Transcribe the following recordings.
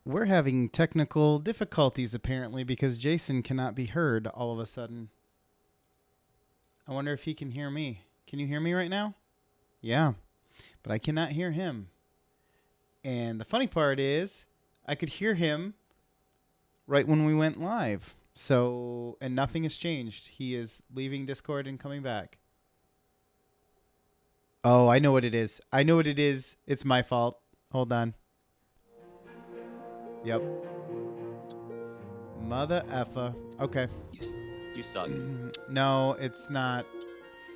We're having technical difficulties apparently because Jason cannot be heard all of a sudden. I wonder if he can hear me. Can you hear me right now? Yeah, but I cannot hear him. And the funny part is I could hear him right when we went live. So, and nothing has changed. He is leaving Discord and coming back. Oh, I know what it is. I know what it is. It's my fault. Hold on. Yep. Mother effer. Okay. You suck. No, it's not.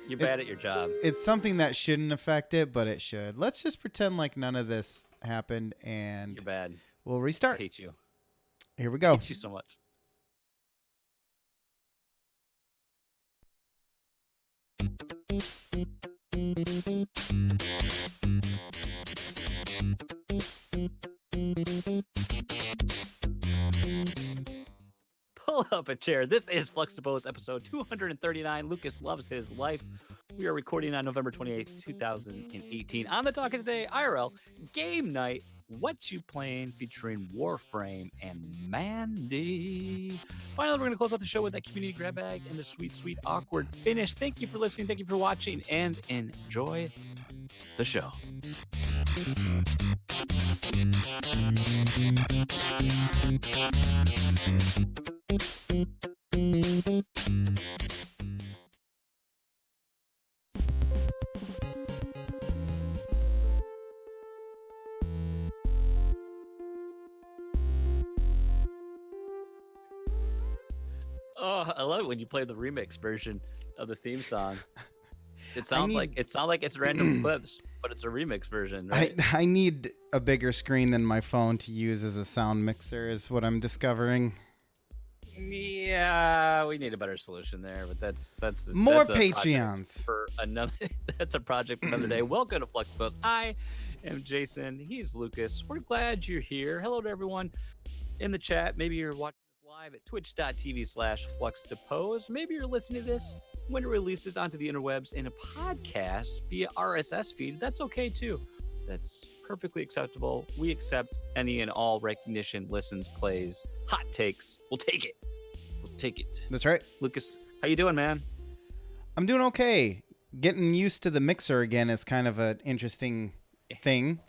You're bad at your job. It's something that shouldn't affect it, but it should. Let's just pretend like none of this happened and You're bad. We'll restart. I hate you. Here we go. I hate you so much. Pull up a chair. This is Fluxtapsed episode 239. Lucas loves his life. We are recording on November 28th, 2018. On the docket today, IRL Game Night. What You Playing featuring Warframe and Mandy. Finally, we're going to close out the show with that community grab bag and the sweet, sweet, awkward finish. Thank you for listening. Thank you for watching and enjoy the show. Oh, I love it when you play the remix version of the theme song. It sounds like it's random clips, but it's a remix version, right? I need a bigger screen than my phone to use as a sound mixer is what I'm discovering. Yeah, we need a better solution there, but that's more that's Patreons for another. That's a project for another day. Welcome to Fluxtapsed. I am Jason. He's Lucas. We're glad you're here. Hello to everyone in the chat. Maybe you're watching this live at twitch.tv/Fluxtapsed. Maybe you're listening to this when it releases onto the interwebs in a podcast via RSS feed. That's okay too. That's perfectly acceptable. We accept any and all recognition, listens, plays, hot takes. We'll take it. We'll take it. That's right. Lucas, how you doing, man? I'm doing okay. Getting used to the mixer again is kind of an interesting thing.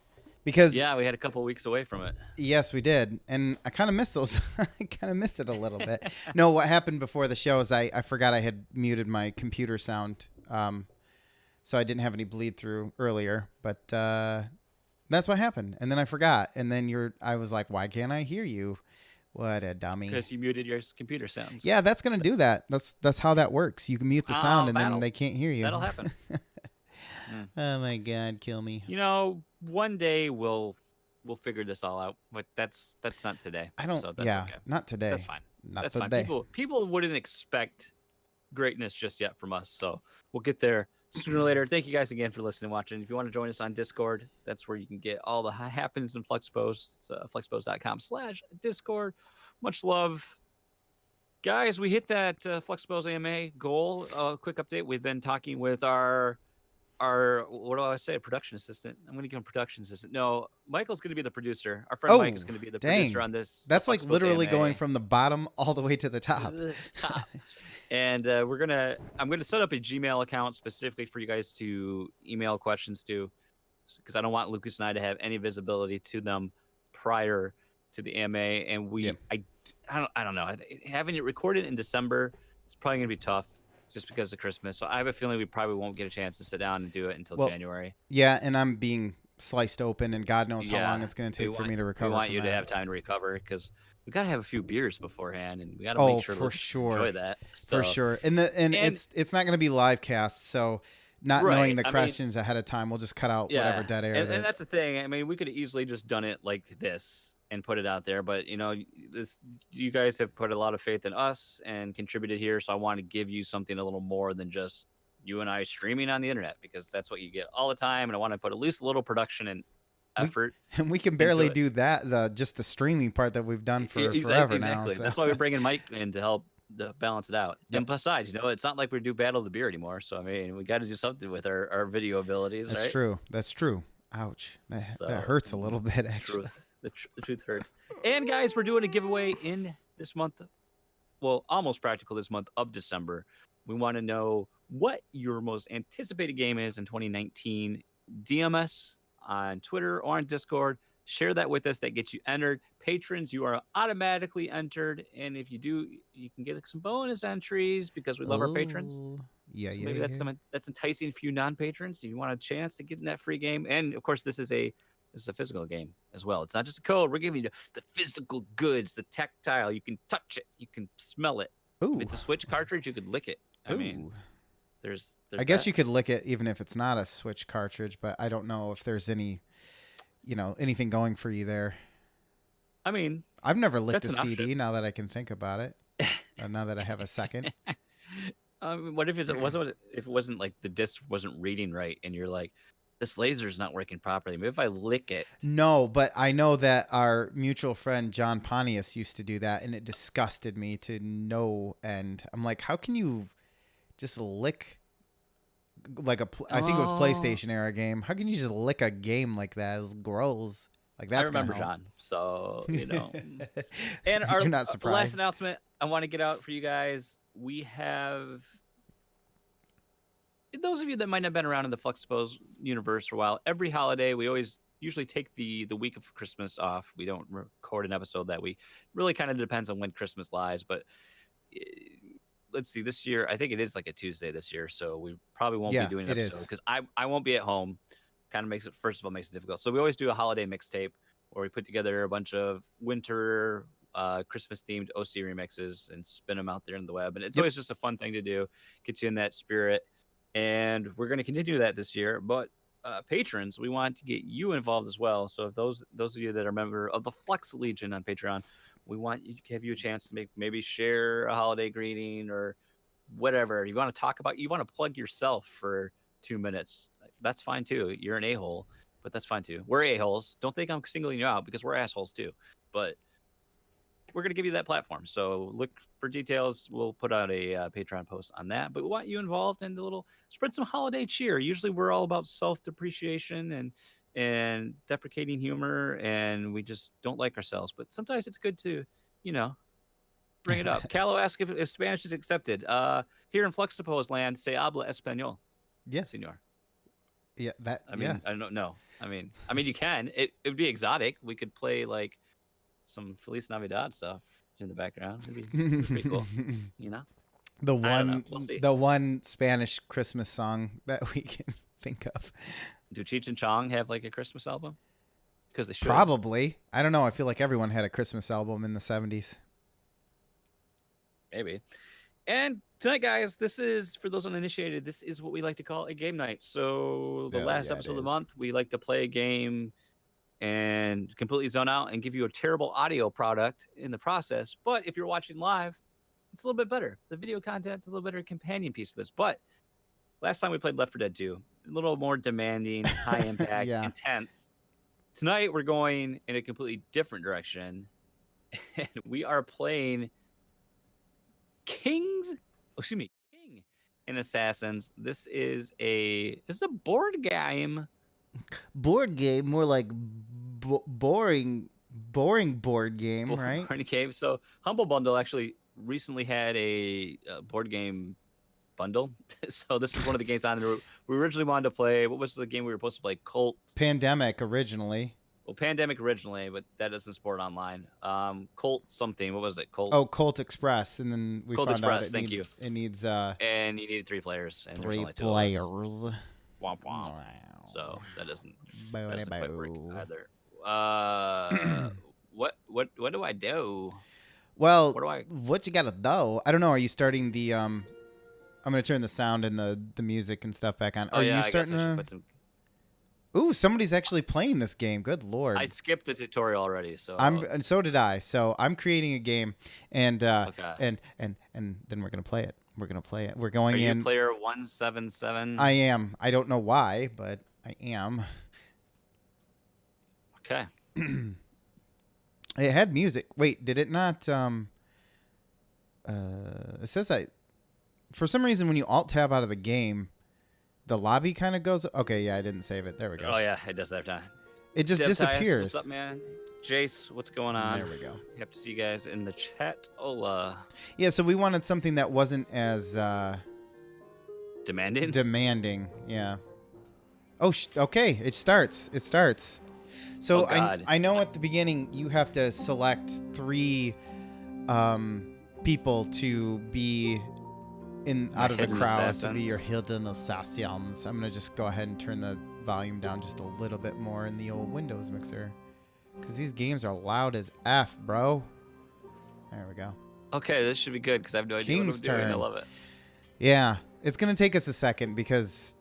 Because yeah, we had a couple of weeks away from it. Yes, we did. And I kind of missed those. I kind of missed it a little bit. No, what happened before the show is I forgot I had muted my computer sound. So I didn't have any bleed through earlier. But that's what happened. And then I forgot. And then I was like, why can't I hear you? What a dummy. Because you muted your computer sounds. Yeah, that's going to do that. That's how that works. You can mute the sound and then they can't hear you. That'll happen. Oh my God, kill me. You know, one day we'll figure this all out, but that's not today. So that's okay. Not today. That's fine. That's fine. People wouldn't expect greatness just yet from us, so we'll get there sooner or later. Thank you guys again for listening and watching. If you want to join us on Discord, that's where you can get all the happens in Fluxtapsed. It's fluxtapsed.com/Discord. Much love. Guys, we hit that Fluxtapsed AMA goal. Quick update. We've been talking with our what do I say? A production assistant. I'm going to give him production assistant. No, Michael's going to be the producer. Our friend Mike is going to be the producer on this. That's like literally going from the bottom all the way to the top. And I'm going to set up a Gmail account specifically for you guys to email questions to. because I don't want Lucas and I to have any visibility to them prior to the AMA. And Yep. I don't know. Having it recorded in December, it's probably gonna be tough just because of Christmas. So I have a feeling we probably won't get a chance to sit down and do it until Well, January. yeah, and I'm being sliced open, and God knows how long Yeah, it's going to take for me to we recover want from you to that. have time to recover because we got to have a few beers beforehand, and we got to Oh, make sure for Lucas can sure. enjoy that. For So, sure. And it's not going to be live cast, so not knowing right. the I mean, questions ahead of time, we'll just cut out whatever yeah, dead air and that's the thing. I mean, we could have easily just done it like this and put it out there, but you guys have put a lot of faith in us and contributed here, so I want to give you something a little more than just you and I streaming on the internet, because that's what you get all the time, and I want to put at least a little production and effort and we can into barely it. do that, just the streaming part that we've done for forever now. Exactly. So. That's why we're bringing Mike in to help balance it out. Yep. And besides, it's not like we do Battle of the Beer anymore. So I mean, we got to do something with our video abilities, That's right? true. That's true. Ouch. That hurts a little bit, actually. The truth hurts. And guys, we're doing a giveaway in this month. Well, almost practical this month of December. We want to know what your most anticipated game is in 2019. DM us on Twitter or on Discord. Share that with us. That gets you entered. Patrons, you are automatically entered. And if you do, you can get some bonus entries because we love our patrons. Yeah, so maybe that's enticing for you non-patrons. If you want a chance to get in that free game. And of course, this is a physical game as well. It's not just a code. We're giving you the physical goods, the tactile. You can touch it. You can smell it. Ooh. If it's a Switch cartridge, you could lick it. I mean, there's I guess you could lick it even if it's not a Switch cartridge, but I don't know if there's anything going for you there. I mean, I've never licked a CD option. Now that I can think about it. Now that I have a second. What if it wasn't like the disc wasn't reading right and you're like, this laser's not working properly. Maybe if I lick it. No, but I know that our mutual friend John Pontius used to do that, and it disgusted me to no end. I'm like, how can you just lick like I think it was PlayStation era game. How can you just lick a game like that? It's gross. Like that's I remember John. So And our You're not surprised. last announcement I want to get out for you guys. We have those of you that might not have been around in the Fluxtapsed universe for a while. Every holiday, we usually take the week of Christmas off. We don't record an episode that week. Really kind of depends on when Christmas lies, but let's see, this year, I think it is like a Tuesday this year, so we probably won't be doing an episode because I won't be at home. Kind of makes it difficult. So we always do a holiday mixtape where we put together a bunch of winter, Christmas themed OC remixes and spin them out there in the web. And it's always just a fun thing to do, get you in that spirit. And we're going to continue that this year. But patrons, we want to get you involved as well. So if those of you that are a member of the Flex Legion on Patreon, we want to give you a chance to maybe share a holiday greeting or whatever. You want to talk about, you want to plug yourself for 2 minutes. That's fine too. You're an a-hole, but that's fine too. We're a-holes. Don't think I'm singling you out because we're assholes too. But we're going to give you that platform. So look for details. We'll put out a Patreon post on that. But we want you involved in the little spread some holiday cheer. Usually we're all about self-depreciation and deprecating humor, and we just don't like ourselves. But sometimes it's good to, bring it up. Callo asked if Spanish is accepted. Here in Fluxtapsed land, se habla español. Yes, senor. Yeah, that. I mean, I don't know. I mean, you can. It would be exotic. We could play like some Feliz Navidad stuff in the background. It'd be pretty cool. The one Spanish Christmas song that we can think of. Do Cheech and Chong have like a Christmas album? Because they should. Probably. I don't know. I feel like everyone had a Christmas album in the 70s. Maybe. And tonight, guys, this is, for those uninitiated, this is what we like to call a game night. So the last episode of the month, we like to play a game and completely zone out and give you a terrible audio product in the process. But if you're watching live, it's a little bit better. The video content's a little better companion piece of this. But last time we played Left 4 Dead 2, a little more demanding, high impact, intense. Tonight, we're going in a completely different direction. And we are playing King and Assassins. This is a board game. Board game, more like boring board game, right? Board game. So Humble Bundle actually recently had a board game bundle. So this is one of the games on there. We originally wanted to play. What was the game we were supposed to play? Colt. Pandemic originally. Well, Pandemic originally, but that doesn't support online. Colt something. What was it? Colt. Oh, Colt Express, and then we Colt found Express. out thank you. it needs And you needed 3 players, and there's three only 2 of us. players. Womp womp. Wow. So that doesn't Bow. quite work either. What do I do? Well, What do I? what you gotta do? I don't know. Are you starting the I'm gonna turn the sound and the music and stuff back on. Oh Are yeah, you I starting guess I should to? put some. Ooh, somebody's actually playing this game. Good lord. I skipped the tutorial already, so And so did I. So I'm creating a game, and Okay. and then we're gonna play it. We're gonna play it. We're going Are you in. player 177? I am. I don't know why, but I am. Okay. It had music. Wait, did it not? It says for some reason when you alt tab out of the game, the lobby kind of goes. Okay, yeah, I didn't save it. There we go. Oh yeah, it does that every time. It just Dev Tyus, disappears. What's up, man? Jace, what's going on? There we go. You have to see you guys in the chat. Ola. Yeah, so we wanted something that wasn't as Demanding? demanding. Yeah. Oh, okay. It starts. It starts. So Oh, God. I know at the beginning you have to select 3 people to be out of the hidden crowd to be assassins. your hidden assassins. I'm gonna just go ahead and turn the volume down just a little bit more in the old Windows mixer, because these games are loud as F, bro. There we go. Okay, this should be good because I have no idea King's what I'm doing. I turn. love it. Yeah, it's gonna take us a second because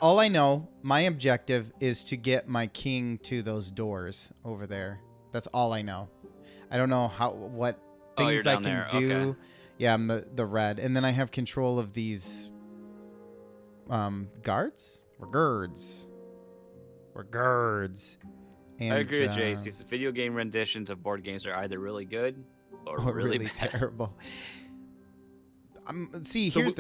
all I know, my objective is to get my king to those doors over there. That's all I know. I don't know what Oh, you're things I down can there. do. Okay. Yeah, I'm the red, and then I have control of these guards. We're guards. And, I agree with Jace. These video game renditions of board games are either really good or really bad. terrible. See, So here's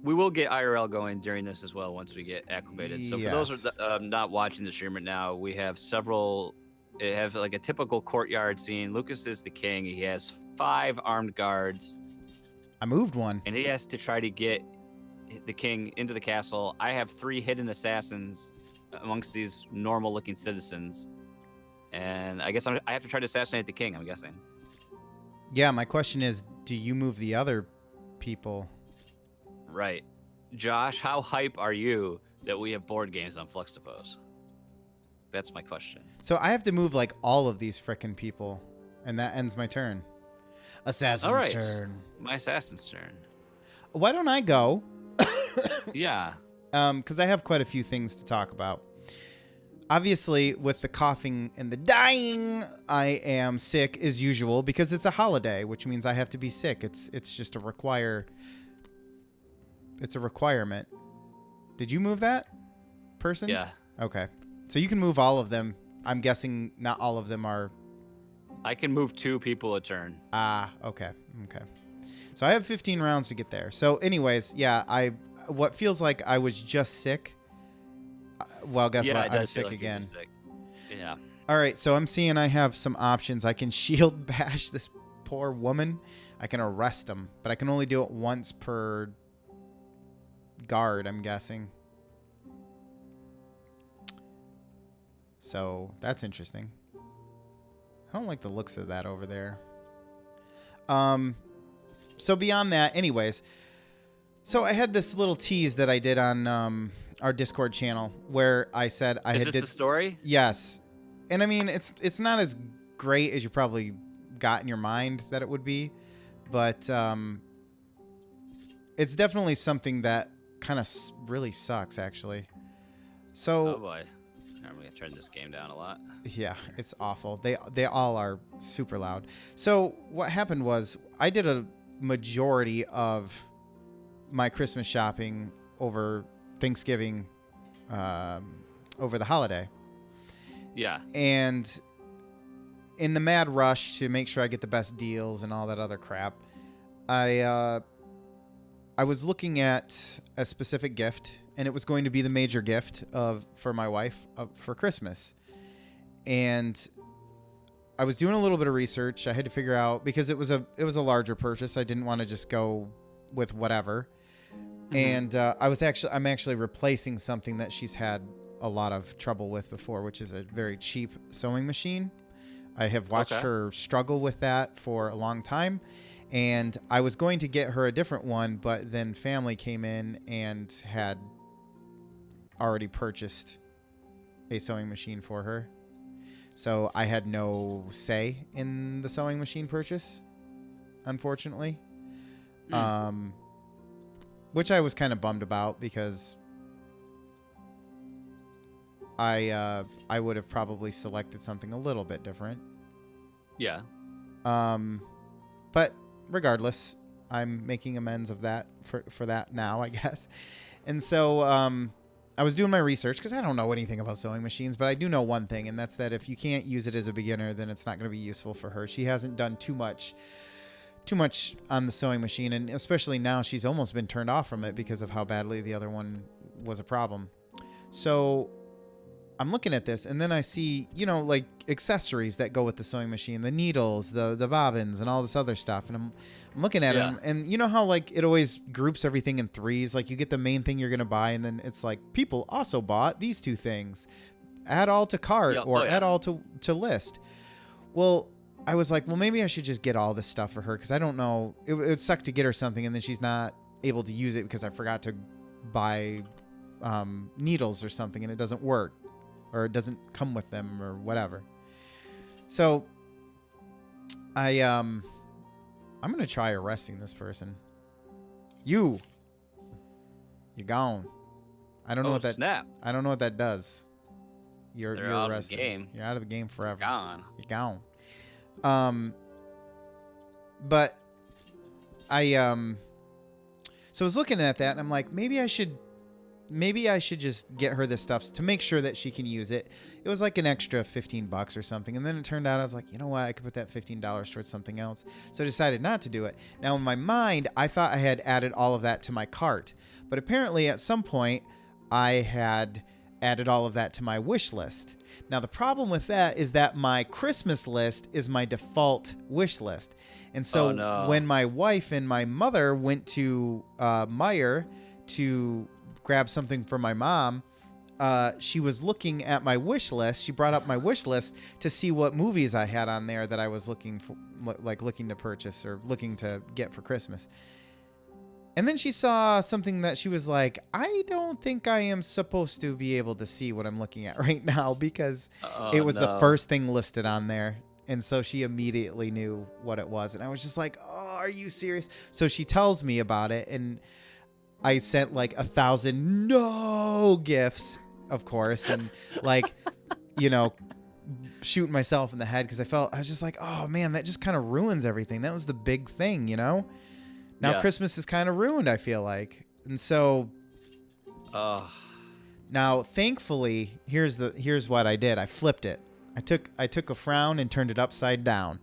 we will get IRL going during this as well once we get acclimated. So for those Yes. that are not watching the stream right now, we have several. It have like a typical courtyard scene. Lucas is the king. He has 5 armed guards, I moved one. and he has to try to get the king into the castle. I have 3 hidden assassins amongst these normal-looking citizens, and I guess I have to try to assassinate the king. I'm guessing. Yeah, my question is, do you move the other people? Right. Josh, how hype are you that we have board games on Fluxtapsed? That's my question. So I have to move like all of these frickin' people, and that ends my turn. Assassin's All right. turn. My assassin's turn. Why don't I go? Yeah. Because I have quite a few things to talk about. Obviously, with the coughing and the dying, I am sick as usual because it's a holiday, which means I have to be sick. It's just It's a requirement. Did you move that person? Yeah. Okay. So you can move all of them. I'm guessing not all of them are. I can move 2 people a turn. Okay. So I have 15 rounds to get there. So anyways, yeah, what feels like I was just sick. Well, guess Yeah, what? it I'm does feel sick like you're again. sick. Yeah. All right, so I'm seeing I have some options. I can shield bash this poor woman. I can arrest them, but I can only do it once per guard, I'm guessing. So that's interesting. I don't like the looks of that over there. So beyond that, anyways. So I had this little tease that I did on our Discord channel where I said I Is had this the story? Yes. And I mean, it's not as great as you probably got in your mind that it would be, but it's definitely something that kind of really sucks, actually. So, Oh boy. I'm gonna turn this game down a lot. yeah, it's awful. They all are super loud. So what happened was I did a majority of my Christmas shopping over Thanksgiving, over the holiday. Yeah. And in the mad rush to make sure I get the best deals and all that other crap, I was looking at a specific gift, and it was going to be the major gift for my wife for Christmas. And I was doing a little bit of research. I had to figure out, because it was a larger purchase. I didn't want to just go with whatever. And I'm actually replacing something that she's had a lot of trouble with before, which is a very cheap sewing machine. I have watched her struggle with that for a long time, and I was going to get her a different one, but then family came in and had already purchased a sewing machine for her. So I had no say in the sewing machine purchase, unfortunately. Which I was kind of bummed about because I would have probably selected something a little bit different. Yeah. But regardless, I'm making amends of that for that now, I guess. And so I was doing my research because I don't know anything about sewing machines, but I do know one thing, and that's that if you can't use it as a beginner, then it's not going to be useful for her. She hasn't done too much on the sewing machine, and especially now she's almost been turned off from it because of how badly the other one was a problem. So I'm looking at this, and then I see, like accessories that go with the sewing machine, the needles, the bobbins, and all this other stuff. And I'm looking at them, and you know how like it always groups everything in threes? Like you get the main thing you're going to buy, and then it's like people also bought these two things. Add all to cart or add all to list. Well, I was like, well, maybe I should just get all this stuff for her because I don't know. It would suck to get her something, and then she's not able to use it because I forgot to buy needles or something, and it doesn't work. Or it doesn't come with them or whatever. So I'm going to try arresting this person. You gone. I don't know what that snap. I don't know what that does. You're out arrested. Of the game. You're out of the game forever. You're gone. But I so I was looking at that and I'm like, maybe I should just get her this stuff to make sure that she can use it. It was like an extra $15 or something. And then it turned out I was like, you know what? I could put that $15 towards something else. So I decided not to do it. Now in my mind, I thought I had added all of that to my cart. But apparently at some point I had added all of that to my wish list. Now the problem with that is that my Christmas list is my default wish list. And so when my wife and my mother went to Meijer to grab something for my mom, she was looking at my wish list. She brought up my wish list to see what movies I had on there that I was looking to purchase or looking to get for Christmas. And then she saw something that she was like, I don't think I am supposed to be able to see what I'm looking at right now because it was the first thing listed on there. And so she immediately knew what it was. And I was just like, oh, are you serious? So she tells me about it, and I sent like 1,000 no gifts, of course, and like, shooting myself in the head because I was just like, oh man, that just kind of ruins everything. That was the big thing, Now Christmas is kind of ruined, I feel like. And so now thankfully, here's what I did. I flipped it. I took a frown and turned it upside down.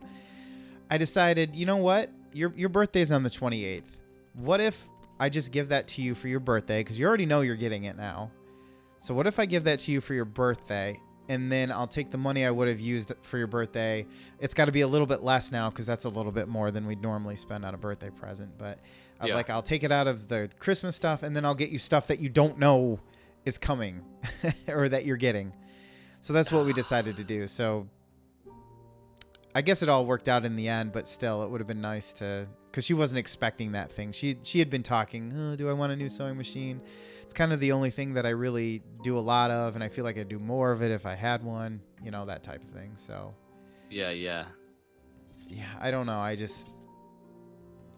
I decided, you know what? Your birthday's on the 28th. What if I just give that to you for your birthday? Because you already know you're getting it now. So what if I give that to you for your birthday, and then I'll take the money I would have used for your birthday. It's got to be a little bit less now because that's a little bit more than we'd normally spend on a birthday present. But I was like, I'll take it out of the Christmas stuff, and then I'll get you stuff that you don't know is coming or that you're getting. So that's what we decided to do. So I guess it all worked out in the end, but still, it would have been nice to, because she wasn't expecting that thing. She had been talking, oh, do I want a new sewing machine? It's kind of the only thing that I really do a lot of, and I feel like I'd do more of it if I had one, that type of thing. So yeah, I don't know. I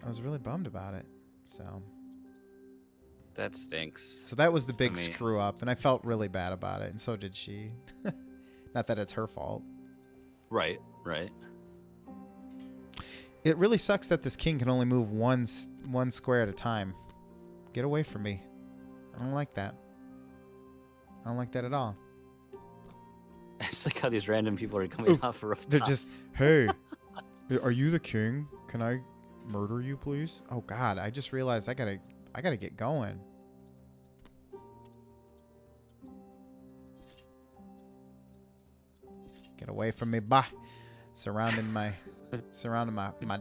was really bummed about it. So that stinks. So that was the big screw up, and I felt really bad about it, and so did she. Not that it's her fault. Right. It really sucks that this king can only move one square at a time. Get away from me. I don't like that. I don't like that at all. It's like how these random people are coming off of rooftops. They're just, hey, are you the king? Can I murder you, please? Oh God, I just realized I gotta get going. Get away from me, bah. Surrounding my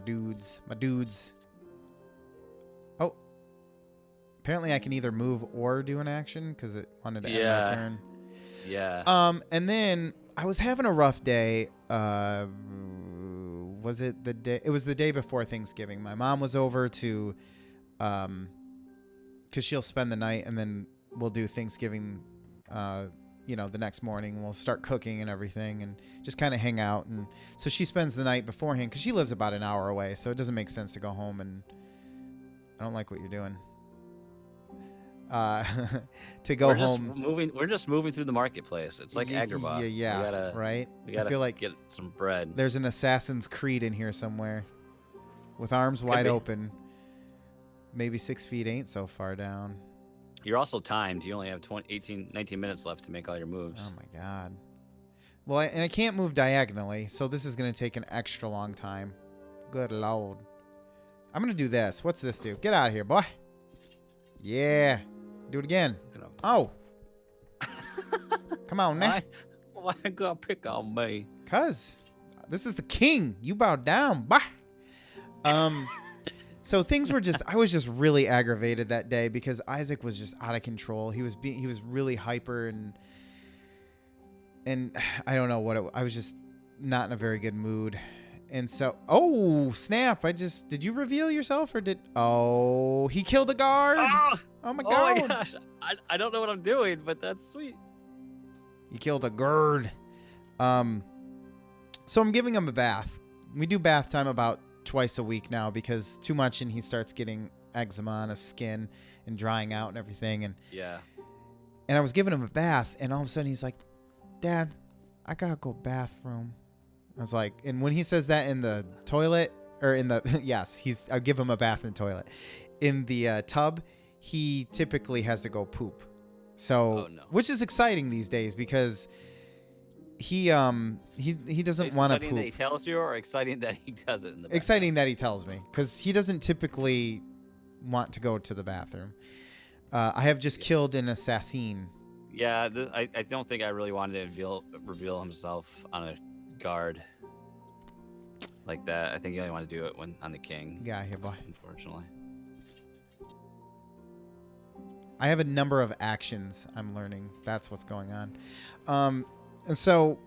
dudes. Oh. Apparently I can either move or do an action because it wanted to end Yeah. my turn. Yeah. And then I was having a rough day. Was it the day? It was the day before Thanksgiving. My mom was over to, because she'll spend the night and then we'll do Thanksgiving, the next morning. We'll start cooking and everything and just kind of hang out. And so she spends the night beforehand because she lives about an hour away. So it doesn't make sense to go home. And I don't like what you're doing. To go home. We're just moving through the marketplace. It's like Agrabah. Yeah, right. We gotta I feel like get some bread. There's an Assassin's Creed in here somewhere, with arms wide open. Maybe 6 feet ain't so far down. You're also timed. You only have 19 minutes left to make all your moves. Oh my god. Well, I can't move diagonally, so this is gonna take an extra long time. Good lord. I'm gonna do this. What's this do? Get out of here, boy. Yeah. Do it again. Oh. Come on now. Why you gotta pick on me? Cuz this is the king. You bow down. Bah. So things were I was just really aggravated that day because Isaac was just out of control. He was really hyper and I don't know what I was just not in a very good mood. And so, oh, snap. Did you reveal yourself or he killed a guard. Oh my god. Oh my gosh. I don't know what I'm doing, but that's sweet. He killed a guard. So I'm giving him a bath. We do bath time about twice a week now because too much and he starts getting eczema on his skin and drying out and everything. And yeah. And I was giving him a bath and all of a sudden he's like, Dad, I gotta go bathroom. I was like, and when he says that in the toilet or in the, yes, I give him a bath in the toilet. In the tub, he typically has to go poop. So, which is exciting these days because he doesn't want to poop. Exciting that he tells you or exciting that he does it in the bathroom? Exciting that he tells me because he doesn't typically want to go to the bathroom. I have just killed an assassin. Yeah, I don't think I really wanted to reveal himself on a guard like that. I think you only want to do it when on the king. Yeah, here, boy. Unfortunately. I have a number of actions I'm learning. That's what's going on. And so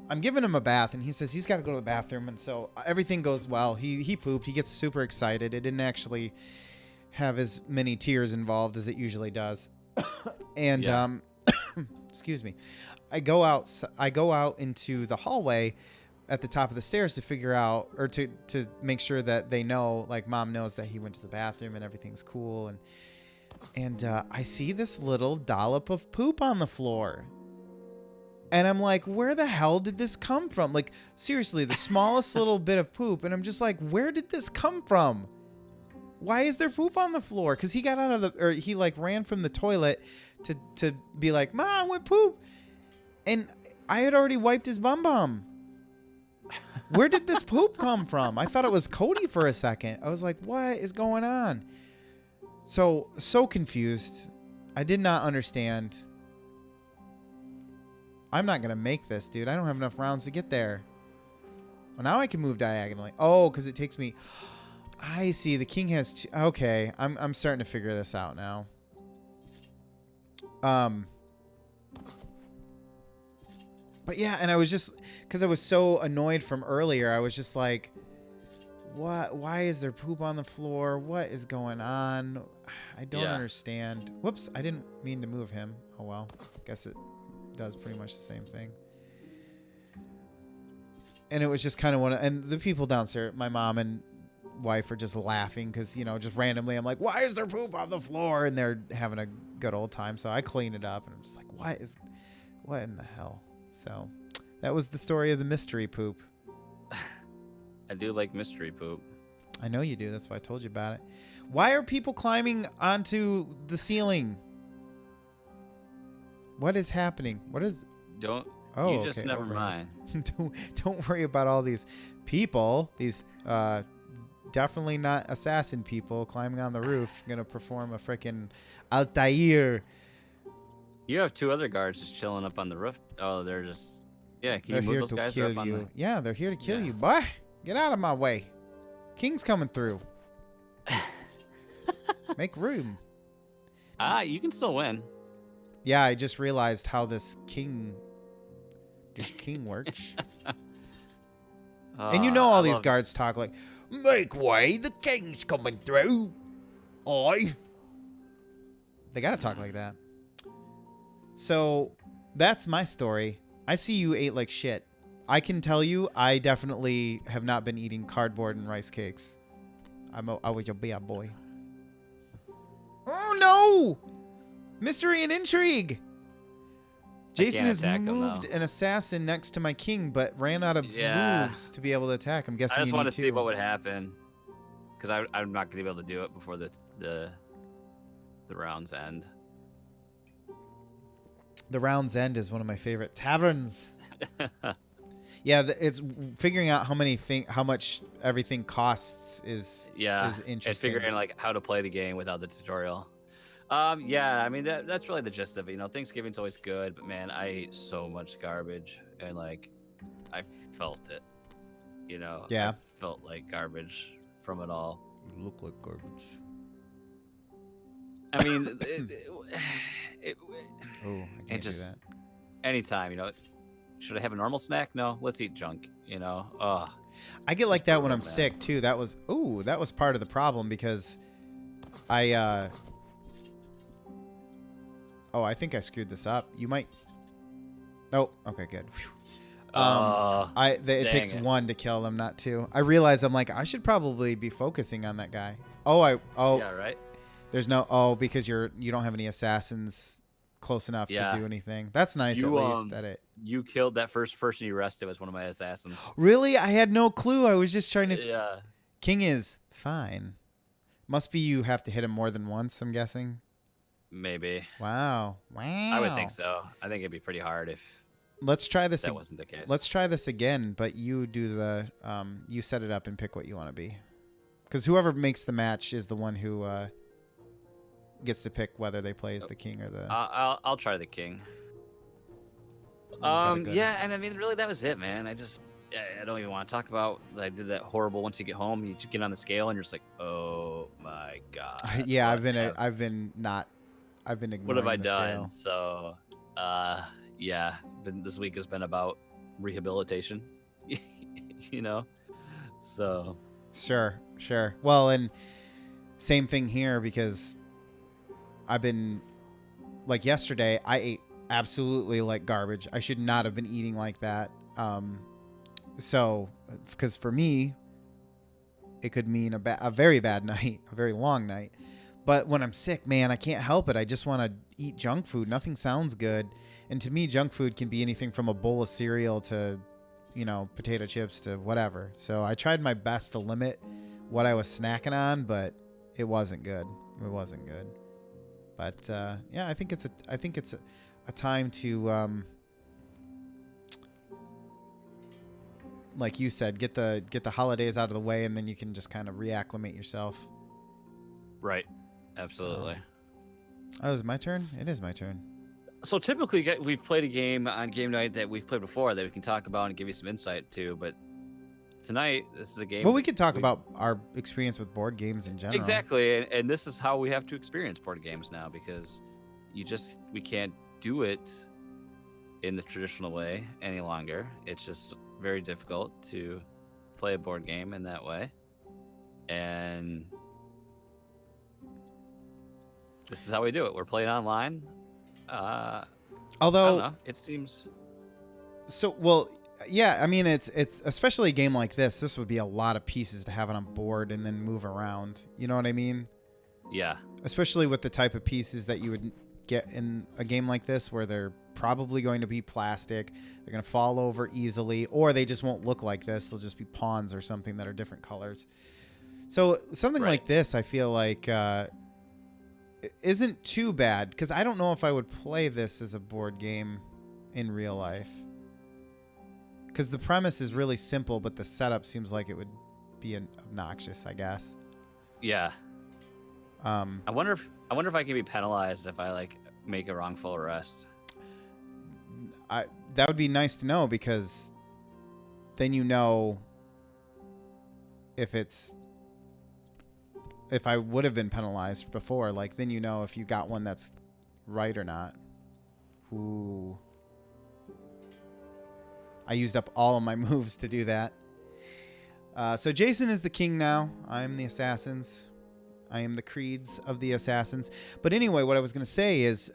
I'm giving him a bath and he says he's got to go to the bathroom. And so everything goes well. He pooped. He gets super excited. It didn't actually have as many tears involved as it usually does. And, excuse me. I go out into the hallway at the top of the stairs to figure out or to make sure that they know, like mom knows that he went to the bathroom and everything's cool. And I see this little dollop of poop on the floor. And I'm like, where the hell did this come from? Like, seriously, the smallest little bit of poop. And I'm just like, where did this come from? Why is there poop on the floor? Because he got he like ran from the toilet to be like, Mom, I went poop. And I had already wiped his bum. Where did this poop come from? I thought it was Cody for a second. I was like, what is going on? So confused. I did not understand. I'm not going to make this, dude. I don't have enough rounds to get there. Well, now I can move diagonally. Oh, because it takes me... I see. The king has two... Okay. I'm starting to figure this out now. But yeah, and I was just... Because I was so annoyed from earlier, I was just like... What? Why is there poop on the floor? What is going on? I don't understand. Whoops, I didn't mean to move him. Oh well. Guess it does pretty much the same thing. And it was just kind of and the people downstairs, my mom and wife are just laughing because, just randomly I'm like, why is there poop on the floor? And they're having a good old time. So I clean it up and I'm just like, what in the hell? So that was the story of the mystery poop. I do like mystery poop. I know you do. That's why I told you about it. Why are people climbing onto the ceiling? What is happening? What is... Don't... Oh, you just okay, never mind. Don't worry about all these people. These definitely not assassin people climbing on the roof. Gonna perform a freaking Altair. You have two other guards just chilling up on the roof. Oh, they're just... Yeah, can They're you move here those to guys kill up on you. the... Yeah, they're here to kill you. Boy, get out of my way. King's coming through. Make room. You can still win. Yeah, I just realized how this king works. And you know all these guards talk like, "Make way, the king's coming through." Oi. They gotta talk like that. So that's my story. I see you ate like shit. I can tell you, I definitely have not been eating cardboard and rice cakes. I was a bad boy. Oh no! Mystery and intrigue. Jason has moved an assassin next to my king, but ran out of moves to be able to attack. I'm guessing I just want to see what would happen, because I'm not gonna be able to do it before the round's end. The Round's End is one of my favorite taverns. Yeah, it's figuring out how much everything costs is interesting. And figuring like how to play the game without the tutorial. Yeah, I mean that's really the gist of it. You know, Thanksgiving's always good, but man, I ate so much garbage, and like I felt it. You know, yeah, I felt like garbage from it all. You look like garbage. I mean, oh, I can't do that. Anytime, you know, should I have a normal snack? No, let's eat junk. You know, I get like that when I'm sick too. That was part of the problem because I think I screwed this up. You might. Oh, okay, good. It takes one to kill them, not two. I realized I'm like I should probably be focusing on that guy. Yeah, right. There's no because you don't have any assassins close enough to do anything. That's nice at least that it. You killed that first person you arrested was one of my assassins. Really? I had no clue. I was just trying to. Yeah. King is fine. Must be you have to hit him more than once. I'm guessing. Maybe. Wow. I would think so. I think it'd be pretty hard if. Let's try this. That wasn't the case. Let's try this again, but you do the you set it up and pick what you want to be, because whoever makes the match is the one who gets to pick whether they play as the king or the. I'll try the king. Yeah, and I mean, really, that was it, man. I don't even want to talk about. I did that horrible. Once you get home, you just get on the scale and you're just like, oh my god. Yeah, I've been ignoring. What have I Scale. done? So, yeah, this week has been about rehabilitation. You know, so. Sure. Well, and same thing here because I've been like yesterday. I ate absolutely like garbage. I should not have been eating like that. So, because for me, it could mean a very bad night, a very long night. But when I'm sick, man, I can't help it. I just want to eat junk food. Nothing sounds good. And to me, junk food can be anything from a bowl of cereal to, potato chips to whatever. So I tried my best to limit what I was snacking on, but it wasn't good. It wasn't good. But yeah, I think it's a time to like you said, get the holidays out of the way, and then you can just kind of reacclimate yourself. Right. Absolutely. Oh, is it my turn? It is my turn. So typically we've played a game on game night that we've played before that we can talk about and give you some insight to, but tonight this is a game. Well, we could talk about our experience with board games in general. Exactly, and this is how we have to experience board games now, because we can't do it in the traditional way any longer. It's just very difficult to play a board game in that way, and this is how we do it. We're playing online. Although I don't know, it seems so. Well, yeah. I mean, it's especially a game like this. This would be a lot of pieces to have it on board and then move around. You know what I mean? Yeah. Especially with the type of pieces that you would get in a game like this, where they're probably going to be plastic. They're going to fall over easily, or they just won't look like this. They'll just be pawns or something that are different colors. So something like this, I feel like. Isn't too bad, because I don't know if I would play this as a board game in real life, because the premise is really simple, but the setup seems like it would be obnoxious, I guess. Yeah. I wonder if I can be penalized if I like make a wrongful arrest. That would be nice to know, because then if it's if I would have been penalized before, like then you know if you got one that's right or not. Ooh. I used up all of my moves to do that. So Jason is the king now. I'm the assassins. I am the creeds of the assassins. But anyway, what I was going to say is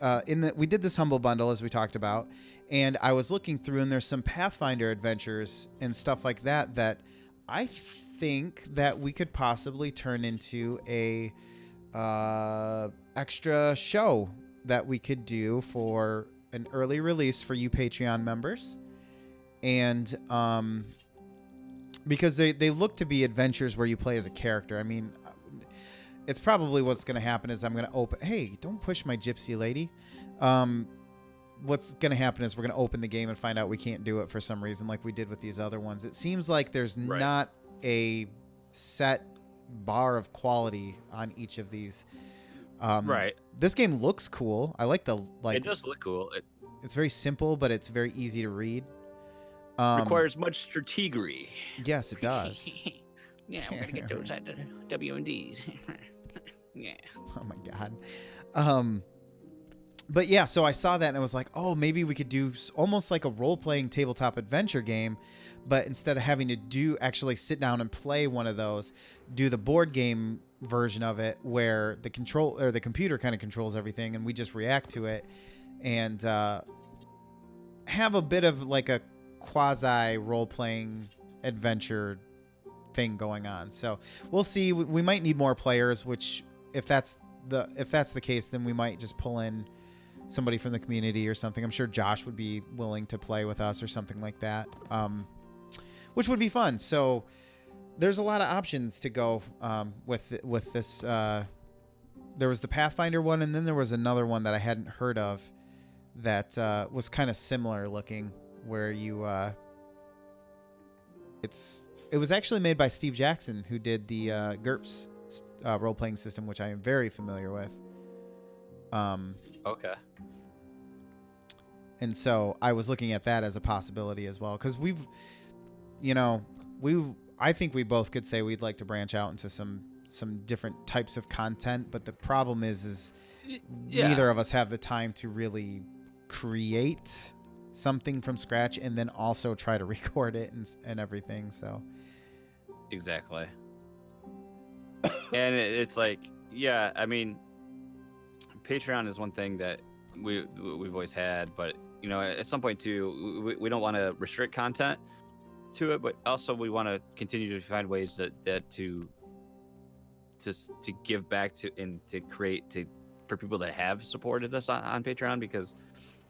we did this humble bundle as we talked about, and I was looking through, and there's some Pathfinder adventures and stuff like that that I think that we could possibly turn into a extra show that we could do for an early release for you Patreon members. And because they look to be adventures where you play as a character. I mean, it's probably what's going to happen is I'm going to open... Hey, don't push my gypsy lady. What's going to happen is we're going to open the game and find out we can't do it for some reason like we did with these other ones. It seems like there's not a set bar of quality on each of these. Right. This game looks cool. I like the... It does look cool. It's very simple, but it's very easy to read. Requires much strategery. Yes, it does. Yeah, we're gonna get those at the WMDs. Yeah. Oh my god. But yeah, so I saw that and I was like, oh, maybe we could do almost like a role-playing tabletop adventure game, but instead of having to actually sit down and play one of those, do the board game version of it where the computer kind of controls everything and we just react to it, and have a bit of like a quasi role-playing adventure thing going on. So we'll see. We might need more players, which if that's the case, then we might just pull in somebody from the community or something. I'm sure Josh would be willing to play with us or something like that, which would be fun. So there's a lot of options to go with this. There was the Pathfinder one, and then there was another one that I hadn't heard of that was kind of similar looking, where you it was actually made by Steve Jackson, who did the GURPS role-playing system, which I am very familiar with. Okay. And so I was looking at that as a possibility as well, because I think we both could say we'd like to branch out into some different types of content, but the problem is neither of us have the time to really create something from scratch and then also try to record it and everything. So exactly. And it's like, yeah, I mean, Patreon is one thing that we've always had, but at some point too, we don't want to restrict content to it, but also we want to continue to find ways that to give back to and to create for people that have supported us on Patreon, because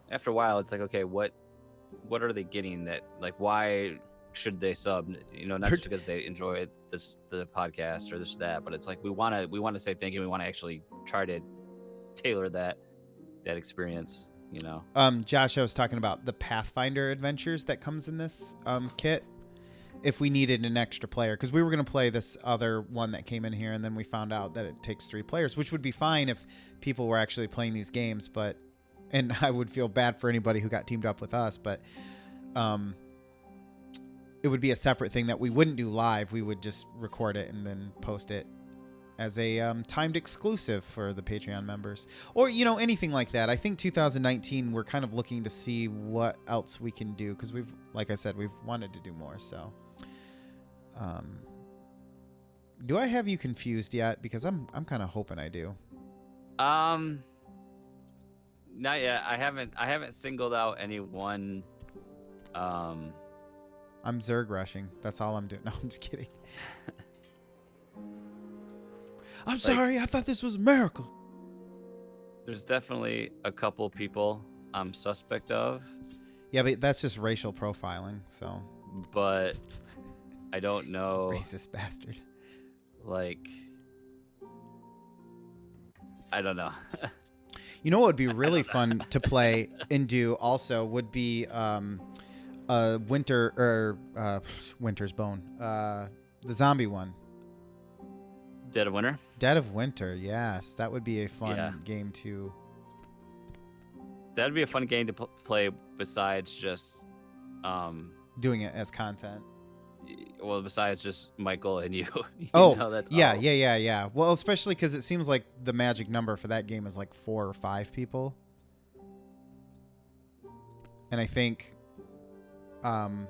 after a while it's like, okay, what are they getting that, like, why should they sub? Not just because they enjoy the podcast or this or that, but it's like we want to say thank you. We want to actually try to tailor that experience. Josh, I was talking about the Pathfinder adventures that comes in this kit. If we needed an extra player, because we were going to play this other one that came in here, and then we found out that it takes 3 players, which would be fine if people were actually playing these games, and I would feel bad for anybody who got teamed up with us, but it would be a separate thing that we wouldn't do live. We would just record it and then post it as a timed exclusive for the Patreon members, or anything like that. I think 2019 we're kind of looking to see what else we can do, because like I said, we've wanted to do more. So do I have you confused yet? Because I'm kind of hoping I do. Not yet. I haven't singled out any one. I'm Zerg rushing. That's all I'm doing. No, I'm just kidding. I'm sorry. I thought this was a miracle. There's definitely a couple people I'm suspect of. Yeah, but that's just racial profiling. So. But I don't know. Racist bastard. Like, I don't know. You know what would be really fun to play and do also would be Winter's Bone. The zombie one. Dead of Winter? Dead of Winter, yes. That would be a fun game too. That'd be a fun game to play besides just doing it as content. Well, besides just Michael and you, Oh, that's yeah, all. yeah. Well, especially because it seems like the magic number for that game is like 4 or 5 people. And I think, um,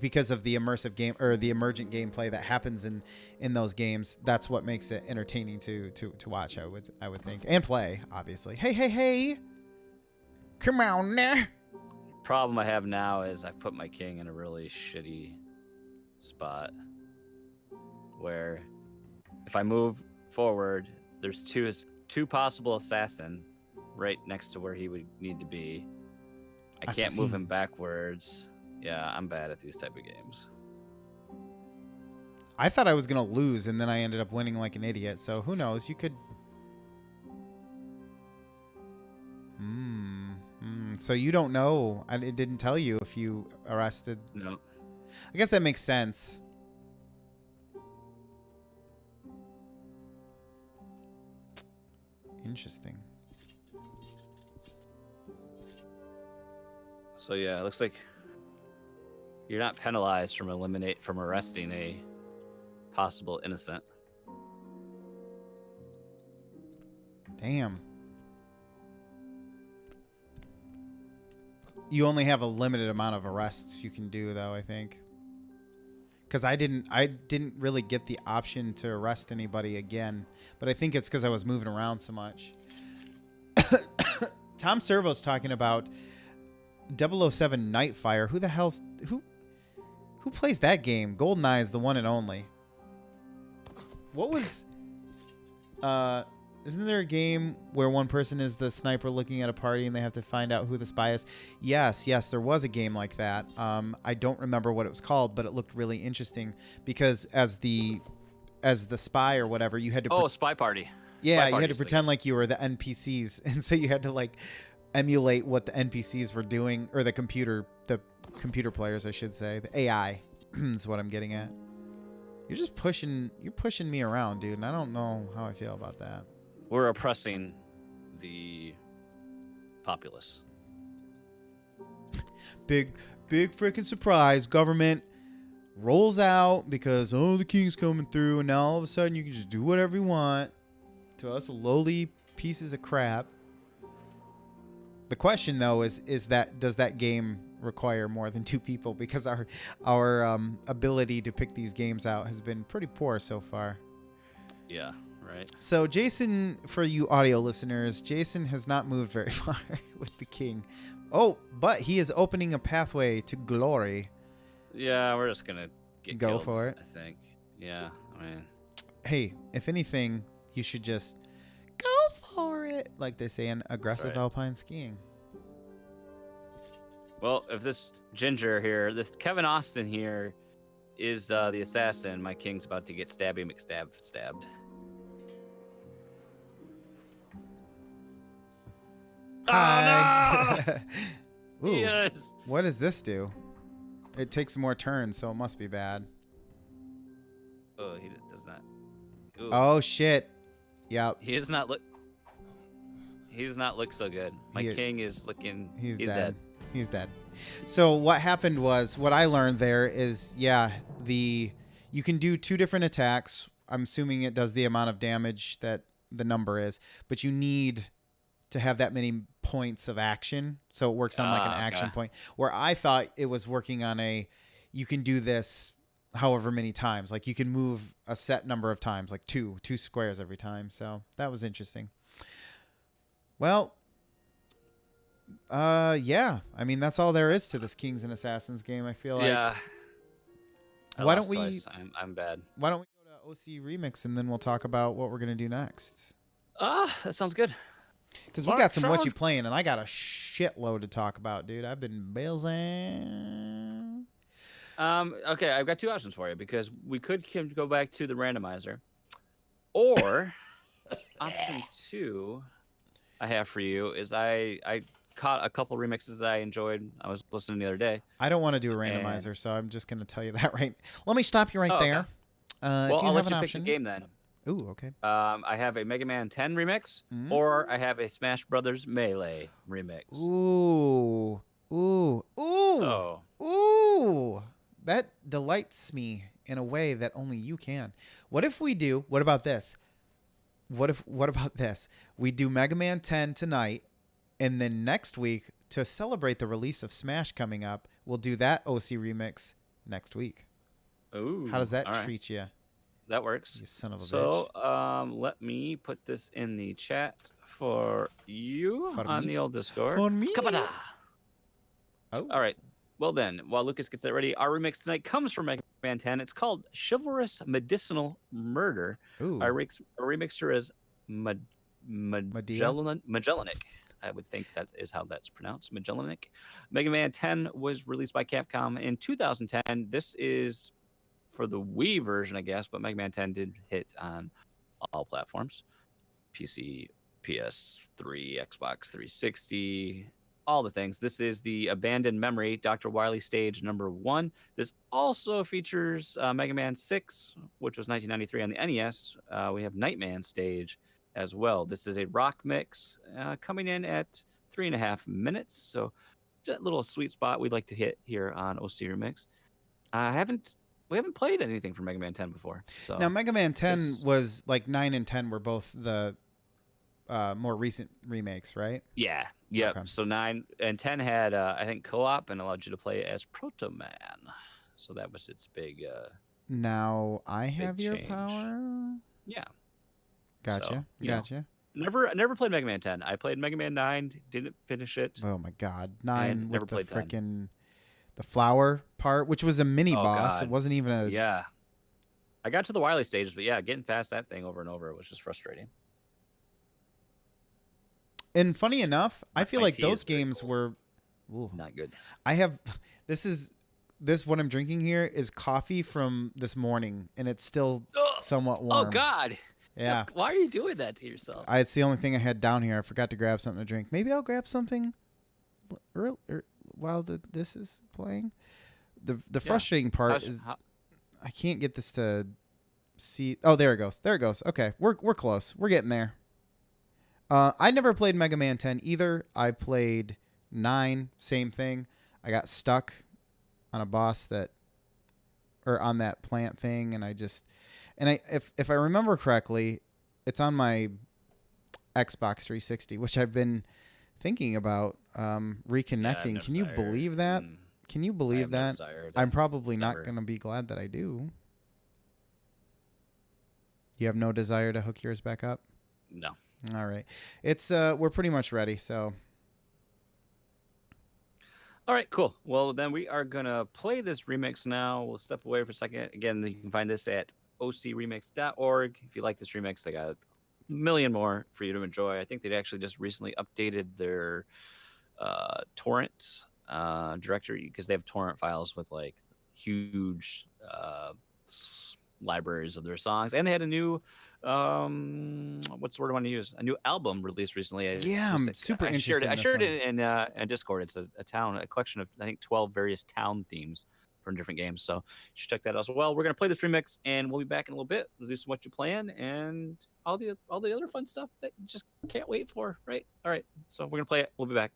because of the immersive game or the emergent gameplay that happens in those games, that's what makes it entertaining to watch. I would think, and play, obviously. Hey, come on now. Problem I have now is I've put my king in a really shitty spot where if I move forward, there's two possible assassin right next to where he would need to be. I can't move him Assassin. backwards. Yeah, I'm bad at these type of games. I thought I was gonna lose, and then I ended up winning like an idiot. So who knows? You could. So you don't know. It didn't tell you if you arrested. No. I guess that makes sense. Interesting. So yeah, it looks like you're not penalized from arresting a possible innocent. Damn. You only have a limited amount of arrests you can do, though, I think. Because I didn't really get the option to arrest anybody again. But I think it's because I was moving around so much. Tom Servo's talking about 007 Nightfire. Who the hell's... Who plays that game? GoldenEye is the one and only. What was... Isn't there a game where one person is the sniper looking at a party and they have to find out who the spy is? Yes, there was a game like that. I don't remember what it was called, but it looked really interesting because as the spy or whatever, you had to... Spy Party. Yeah, you had to pretend like you were the NPCs, and so you had to like emulate what the NPCs were doing, or the computer players, I should say. The AI is what I'm getting at. You're pushing me around, dude, and I don't know how I feel about that. We're oppressing the populace. Big freaking surprise. Government rolls out because, the king's coming through, and now all of a sudden you can just do whatever you want to us lowly pieces of crap. The question, though, is that does that game require more than 2 people? Because our ability to pick these games out has been pretty poor so far. Yeah, right. So Jason, for you audio listeners, Jason has not moved very far with the king. Oh, but he is opening a pathway to glory. Yeah, we're just gonna go killed, for it. I think. Yeah, I mean. Hey, if anything, you should just go for it, like they say in aggressive alpine skiing. Well, if this Ginger here, this Kevin Austin here, is the assassin, my king's about to get stabbed. Hi. Oh, no! Ooh, Yes. what does this do? It takes more turns, so it must be bad. Oh, he does not. Ooh. Oh shit! Yep. He does not look so good. My king is looking. He's dead. He's dead. So what happened was, what I learned there is, you can do 2 different attacks. I'm assuming it does the amount of damage that the number is, but you need to have that many points of action. So it works on like an action point, where I thought it was working on you can do this however many times. Like you can move a set number of times, like two squares every time. So that was interesting. Well, yeah. I mean, that's all there is to this Kings and Assassins game, I feel like. Yeah. Why don't we... Twice. I'm bad. Why don't we go to OC Remix and then we'll talk about what we're going to do next? That sounds good. Because we got some What You Playing, and I got a shitload to talk about, dude. I've been building. Okay, I've got 2 options for you, because we could go back to the randomizer. Or option 2 I have for you is I caught a couple remixes that I enjoyed. I was listening the other day. I don't want to do a randomizer, so I'm just going to tell you that right. Let me stop you right there. Okay. Well, if you I'll let you pick the game then. Ooh, okay. I have a Mega Man 10 remix, or I have a Smash Brothers Melee remix. Ooh, Ooh. Ooh. So Ooh. That delights me in a way that only you can. What if we do? What about this? What about this? We do Mega Man 10 tonight, and then next week to celebrate the release of Smash coming up, we'll do that OC remix next week. ooh, How does that all right. treat you? That works. You son of a So, bitch. let me put this in the chat for you For on me? the old Discord. For me? Kapata! Oh. All right. Well then, while Lucas gets that ready, our remix tonight comes from Mega Man 10. It's called "Chivalrous Medicinal Murder." Ooh. Our remixer is Medea? Magellanic. I would think that is how that's pronounced. Magellanic. Mega Man 10 was released by Capcom in 2010. This is for the Wii version, I guess, but Mega Man 10 did hit on all platforms: PC, PS3, Xbox 360, all the things. This is the Abandoned Memory Dr. Wily stage number 1. This also features Mega Man 6, which was 1993 on the NES. We have Nightman stage as well. This is a rock mix coming in at 3.5 minutes. So just a little sweet spot we'd like to hit here on OC Remix. We haven't played anything from Mega Man 10 before. So Now, Mega Man 10 was like 9 and 10 were both the more recent remakes, right? yeah, yep. Okay. So 9 and 10 had I think co-op and allowed you to play as Proto Man. So that was its big Now I have your change. power. Yeah. Gotcha. So, Gotcha. Never played Mega Man 10. I played Mega Man 9, didn't finish it. Oh my God, 9 And never with the played 10. frickin' the flower part, which was a mini Oh, boss. God. It wasn't even a. Yeah. I got to the Wily stages, but yeah, getting past that thing over and over was just frustrating. And funny enough, I feel My like tea those is very games cold. were. Ooh. Not good. I have. This what I'm drinking here is coffee from this morning, and it's still somewhat warm. Oh God. Yeah. Why are you doing that to yourself? It's the only thing I had down here. I forgot to grab something to drink. Maybe I'll grab something while this is playing. The frustrating part is I can't get this to see. Oh, there it goes. There it goes. Okay, we're close. We're getting there. I never played Mega Man 10 either. I played 9. Same thing. I got stuck on a boss on that plant thing, and if I remember correctly, it's on my Xbox 360, which I've been thinking about reconnecting. Can you believe that? Can you believe that? I'm probably not going to be glad that I do. You have no desire to hook yours back up? No. All right. It's we're pretty much ready, so. All right, cool. Well, then we are going to play this remix now. We'll step away for a second. Again, you can find this at ocremix.org. If you like this remix, they got a million more for you to enjoy. I think they actually just recently updated their torrent directory because they have torrent files with like huge libraries of their songs, and they had a new what's the word I want to use? A new album released recently. I'm super interested. I shared it in Discord. It's a collection of I think 12 various town themes from different games. So you should check that out as well. We're gonna play this remix, and we'll be back in a little bit. We'll do some What You Plan and all the other fun stuff that you just can't wait for. Right? All right. So we're gonna play it. We'll be back.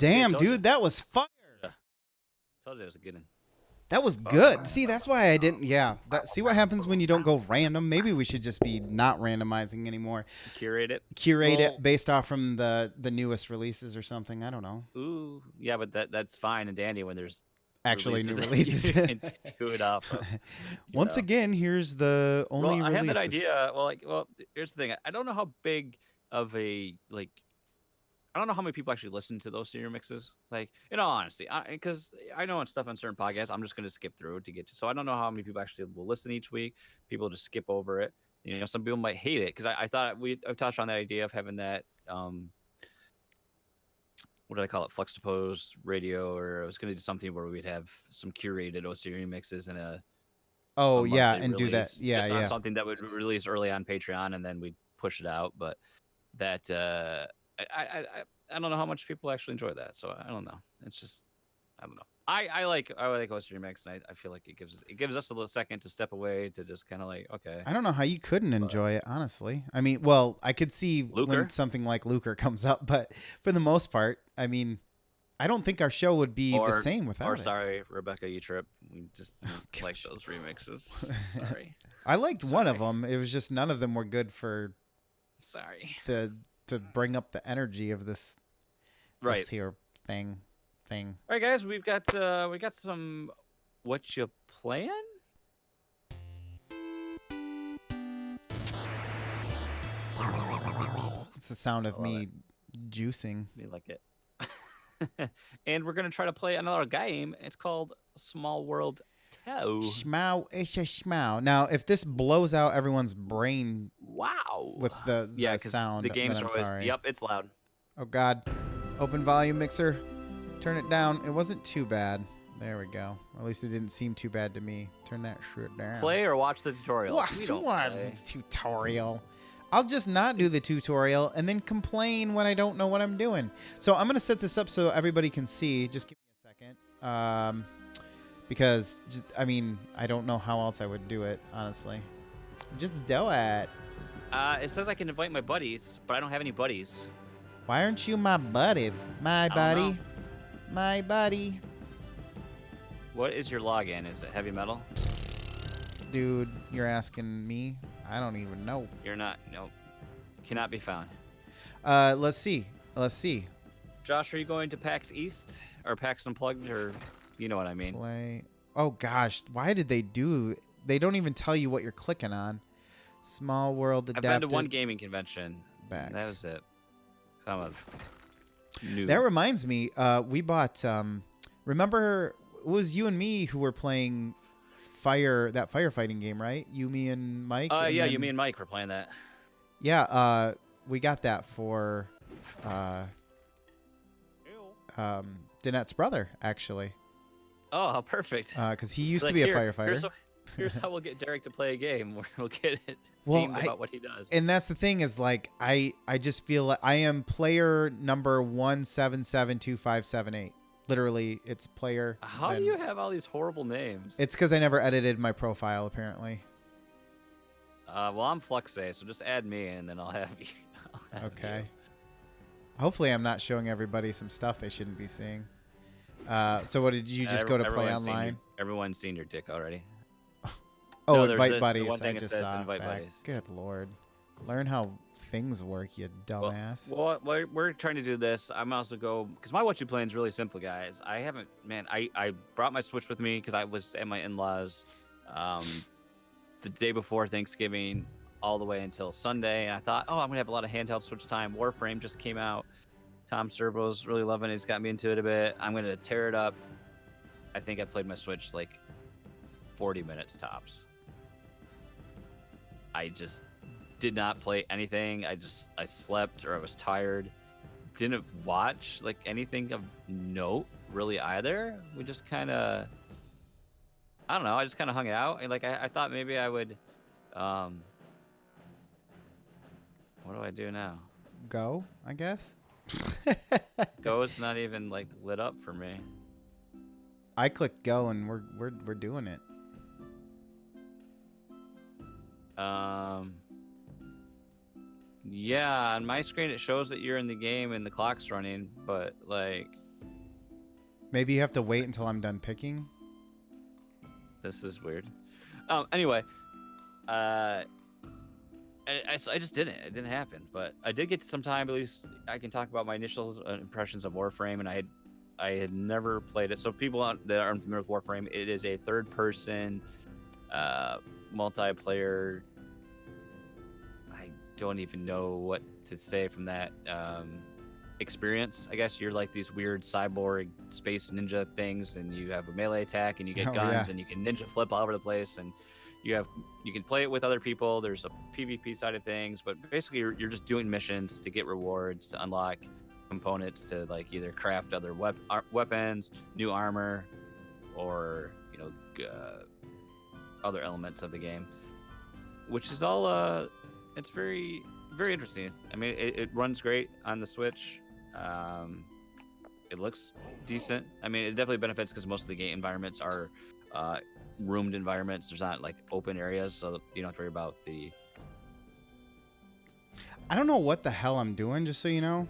damn, told you. dude, that was fire. Told you it was a good one. That was good. See, that's why I didn't. Yeah. See what happens when you don't go random. Maybe we should just be not randomizing anymore. Curate it. Curate it based off from the newest releases or something. I don't know. Ooh, yeah, but that's fine and dandy when there's Actually, releases new that releases. you can do it off of, Once again, here's the only I releases. had that idea. Well, here's the thing. I don't know how big of a I don't know how many people actually listen to those senior mixes. Like, in all honesty, because I know on stuff on certain podcasts, I'm just going to skip through to get to. So I don't know how many people actually will listen each week. People just skip over it. You know, some people might hate it because I thought I've touched on that idea of having that. What did I call it? Fluxtapsed radio, or I was going to do something where we'd have some curated Osiris mixes and a yeah, monthly and do that. release, Yeah, just yeah. on something that would release early on Patreon, and then we'd push it out. But that I don't know how much people actually enjoy that, so I don't know. It's just I don't know. I like Osiris mix, and I feel like it gives us a little second to step away to just kind of like, okay. I don't know how you couldn't enjoy it, honestly. I mean, well, I could see when Luker? something like Luker comes up, but for the most part, I mean, I don't think our show would be the same without it. Sorry, Rebecca U-Trip. We just didn't like those remixes. Sorry. I liked one of them. It was just none of them were good for Sorry. to bring up the energy of this here thing. All right, guys, we got some what you playing? It's the sound of me juicing. Me like it. And we're gonna try to play another game. It's called Small World 2. Schmow, it's a schmow. Now, if this blows out everyone's brain, wow, with the sound, the games then are I'm always sorry. yep, it's loud. Oh God, open volume mixer, turn it down. It wasn't too bad. There we go. At least it didn't seem too bad to me. Turn that shit down. Play or watch the tutorial. What tutorial? I'll just not do the tutorial and then complain when I don't know what I'm doing. So I'm gonna set this up so everybody can see. Just give me a second. Because I mean, I don't know how else I would do it, honestly. Just do it. It says I can invite my buddies, but I don't have any buddies. Why aren't you my buddy? My buddy. My buddy. What is your login? Is it heavy metal? Dude, you're asking me? I don't even know. You're not. Nope. Cannot be found. Let's see. Let's see. Josh, are you going to PAX East or PAX Unplugged, or you know what I mean? Play. Oh gosh, why did they do? They don't even tell you what you're clicking on. Small World Adapted. I've been to one gaming convention. Back. That was it. Some new. That reminds me. We bought. Remember, it was you and me who were playing that firefighting game, right? You, me, and Mike. Yeah, you, me, and Mike were playing that. Yeah. We got that for. Danette's brother, actually. Oh, how perfect. Because he used to be a firefighter. Here's how we'll get Derek to play a game where we'll get it about what he does. And that's the thing is, like, I just feel like I am player number 1772578. Literally, it's player. How do you have all these horrible names? It's because I never edited my profile, apparently. Well, I'm Fluxtapsed, so just add me, and then I'll have you. Okay. You. Hopefully, I'm not showing everybody some stuff they shouldn't be seeing. So what did you just go to play online? Everyone's seen your dick already. Oh, no, invite buddies. I just saw invite buddies. Good Lord. Learn how things work, you dumbass. Well, we're trying to do this. I'm also because my what you playing is really simple, guys. I brought my Switch with me because I was at my in-laws the day before Thanksgiving all the way until Sunday. And I thought, I'm going to have a lot of handheld Switch time. Warframe just came out. Tom Servo's really loving it. He's got me into it a bit. I'm going to tear it up. I think I played my Switch like 40 minutes tops. I just did not play anything. I slept or I was tired. Didn't watch like anything of note really either. We just kind of, I don't know. I just kind of hung out. Like I thought maybe I would. What do I do now? Go, I guess. Go. It's not even like lit up for me. I clicked go and we're doing it. Yeah, on my screen it shows that you're in the game and the clock's running, but like Maybe you have to wait until I'm done picking. This is weird. Anyway, I just didn't. It didn't happen. But I did get some time. At least I can talk about my initial impressions of Warframe, and I had never played it. So people that are unfamiliar with Warframe, it is a third-person multiplayer. I don't even know what to say from that experience. I guess you're like these weird cyborg space ninja things, and you have a melee attack, and you get guns, and you can ninja flip all over the place, and you can play it with other people. There's a PvP side of things, but basically you're just doing missions to get rewards, to unlock components, to like either craft other weapons, new armor, or other elements of the game, which is all it's very, very interesting. I mean, it runs great on the Switch. It looks decent. I mean, it definitely benefits because most of the game environments are roomed environments. There's not like open areas, so you don't have to worry about the. I don't know what the hell I'm doing, just so you know.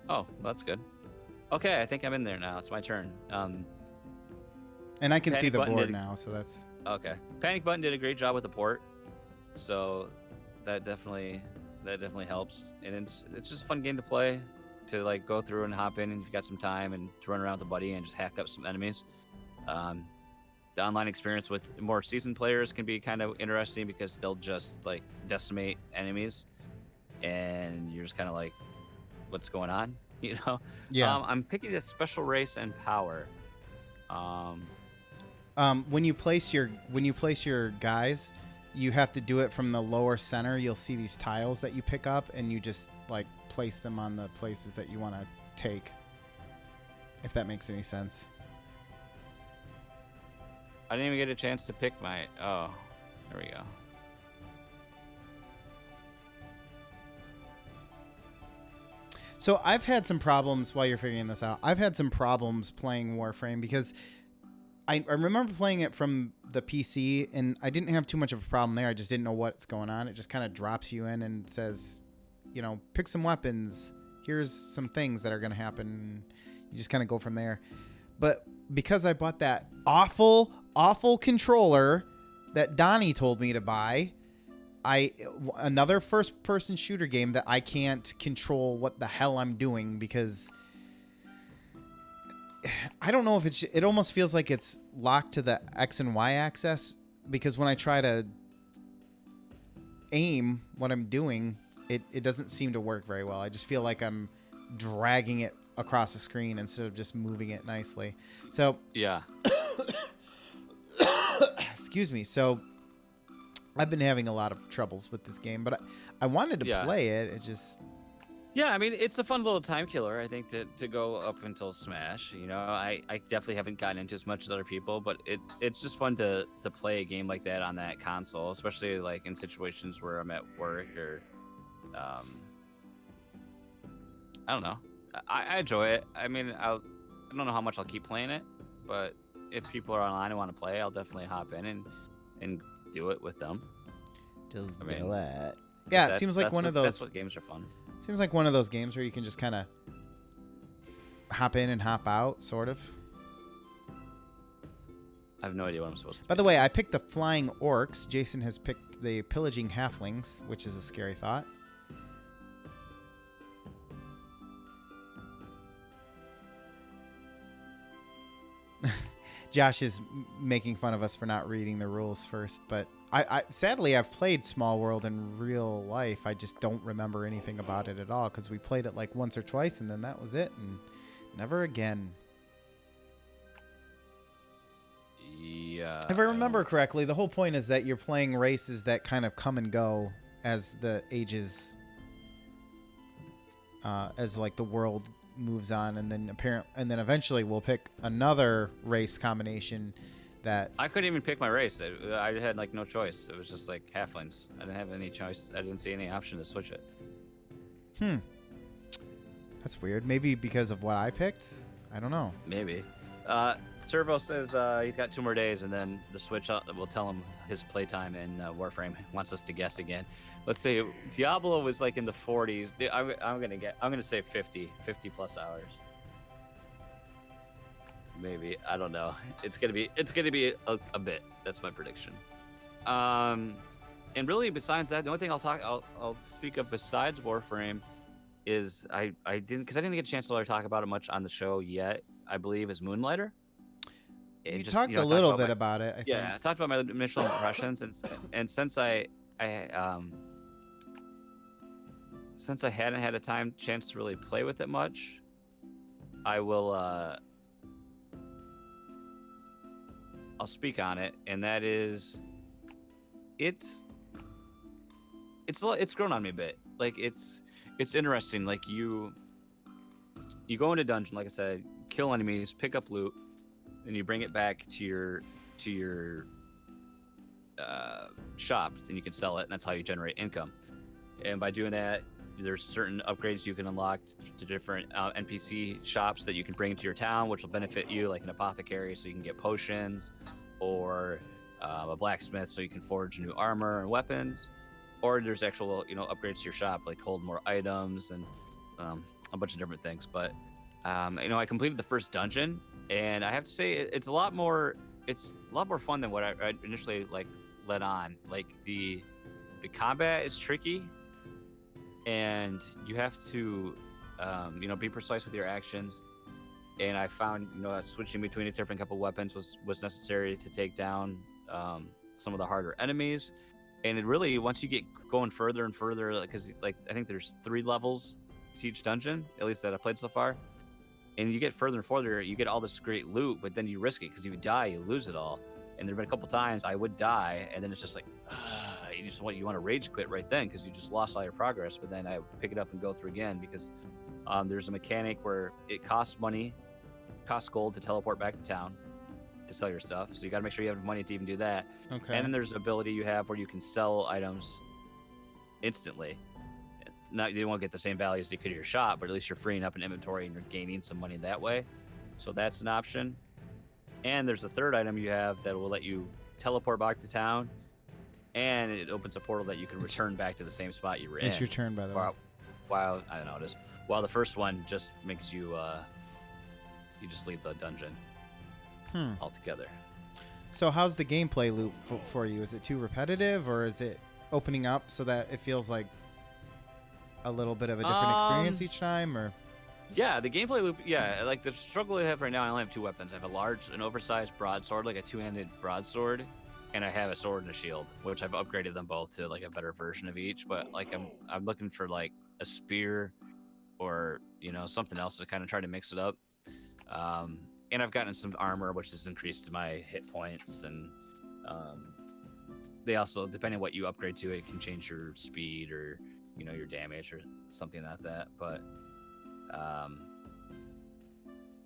Oh, that's good. Okay, I think I'm in there now. It's my turn. And I can see Panic the Button board did- now, so that's. Okay. Panic Button did a great job with the port, so that definitely helps. And it's just a fun game to play, to like go through and hop in, and if you've got some time, and to run around with a buddy and just hack up some enemies. The online experience with more seasoned players can be kind of interesting because they'll just like decimate enemies, and you're just kind of like, what's going on? You know? Yeah. I'm picking a special race and power. When you place your guys, you have to do it from the lower center. You'll see these tiles that you pick up, and you just like place them on the places that you want to take. If that makes any sense. I didn't even get a chance to pick my. Oh, there we go. So I've had some problems while you're figuring this out. I've had some problems playing Warframe because I remember playing it from the PC, and I didn't have too much of a problem there. I just didn't know what's going on. It just kind of drops you in and says, pick some weapons. Here's some things that are going to happen. You just kind of go from there. But because I bought that awful controller that Donnie told me to buy, another first-person shooter game that I can't control what the hell I'm doing because I don't know if it almost feels like it's locked to the X and Y axis, because when I try to aim what I'm doing, it doesn't seem to work very well. I just feel like I'm dragging it across the screen instead of just moving it nicely. So yeah. Excuse me. So I've been having a lot of troubles with this game, but I wanted to play it. It just. Yeah, I mean, it's a fun little time killer, I think, to go up until Smash. I definitely haven't gotten into as much as other people, but it's just fun to play a game like that on that console, especially like in situations where I'm at work or, I don't know. I enjoy it. I mean, I don't know how much I'll keep playing it, but if people are online and want to play, I'll definitely hop in and do it with them. Just do it. Yeah, it seems like one of those. That's what games are fun. Seems like one of those games where you can just kind of hop in and hop out, sort of. I have no idea what I'm supposed to do. By the way, I picked the flying orcs. Jason has picked the pillaging halflings, which is a scary thought. Josh is making fun of us for not reading the rules first, but I sadly I've played Small World in real life. I just don't remember anything about it at all because we played it like once or twice and then that was it and never again. Yeah. If I remember correctly, the whole point is that you're playing races that kind of come and go as the ages, as like the world moves on, and then eventually we'll pick another race combination that I couldn't even pick my race. I had like no choice. It was just like halflings. I didn't have any choice. I didn't see any option to switch it. That's weird. Maybe because of what I picked. I don't know. Maybe. Servo says he's got 2 more days, and then the Switch will tell him his playtime in Warframe. Wants us to guess again. Let's say Diablo was like in the 40s. I'm gonna say 50 plus hours. Maybe, I don't know. It's gonna be a bit. That's my prediction. And really, besides that, the only thing I'll speak of besides Warframe is I didn't get a chance to really talk about it much on the show yet. I believe is Moonlighter. It You just talked I a talked little about bit my about it, I think. yeah, I talked about my initial impressions, and since I hadn't had a chance to really play with it much, I will I'll speak on it, and that is it's it's grown on me a bit. Like it's interesting. Like you go into dungeon, like I said, kill enemies, pick up loot, and you bring it back to your shop, and you can sell it, and that's how you generate income. And by doing that, there's certain upgrades you can unlock to different NPC shops that you can bring into your town, which will benefit you, like an apothecary, so you can get potions, or a blacksmith, so you can forge new armor and weapons. Or there's actual, upgrades to your shop, like hold more items and a bunch of different things. But I completed the first dungeon, and I have to say it's a lot more fun than what I initially let on. Like the combat is tricky, and you have to be precise with your actions. And I found that switching between a different couple weapons was necessary to take down some of the harder enemies. And it really, once you get going further and further, because I think there's 3 levels to each dungeon, at least that I played so far. And you get further and further, you get all this great loot, but then you risk it, because if you die, you lose it all. And there've been a couple times I would die, and then it's just like, you want to rage quit right then, because you just lost all your progress. But then I would pick it up and go through again, because there's a mechanic where it costs gold to teleport back to town to sell your stuff. So you got to make sure you have money to even do that. Okay. And then there's an ability you have where you can sell items instantly. Not you won't get the same value as you could at your shop, but at least you're freeing up an inventory and you're gaining some money that way. So that's an option. And there's a third item you have that will let you teleport back to town, and it opens a portal that you can return back to the same spot you were in. It's your turn, by the way. While I don't know, it is. While the first one just makes you you just leave the dungeon altogether. So how's the gameplay loop for you? Is it too repetitive, or is it opening up so that it feels like a little bit of a different experience each time? Or yeah, the gameplay loop, like the struggle I have right now, I only have 2 weapons. I have an oversized broadsword, like a 2-handed broadsword, and I have a sword and a shield, which I've upgraded them both to like a better version of each. But like I'm looking for like a spear or something else to kind of try to mix it up. And I've gotten some armor, which has increased my hit points, and they also, depending on what you upgrade to, it can change your speed or your damage or something like that. But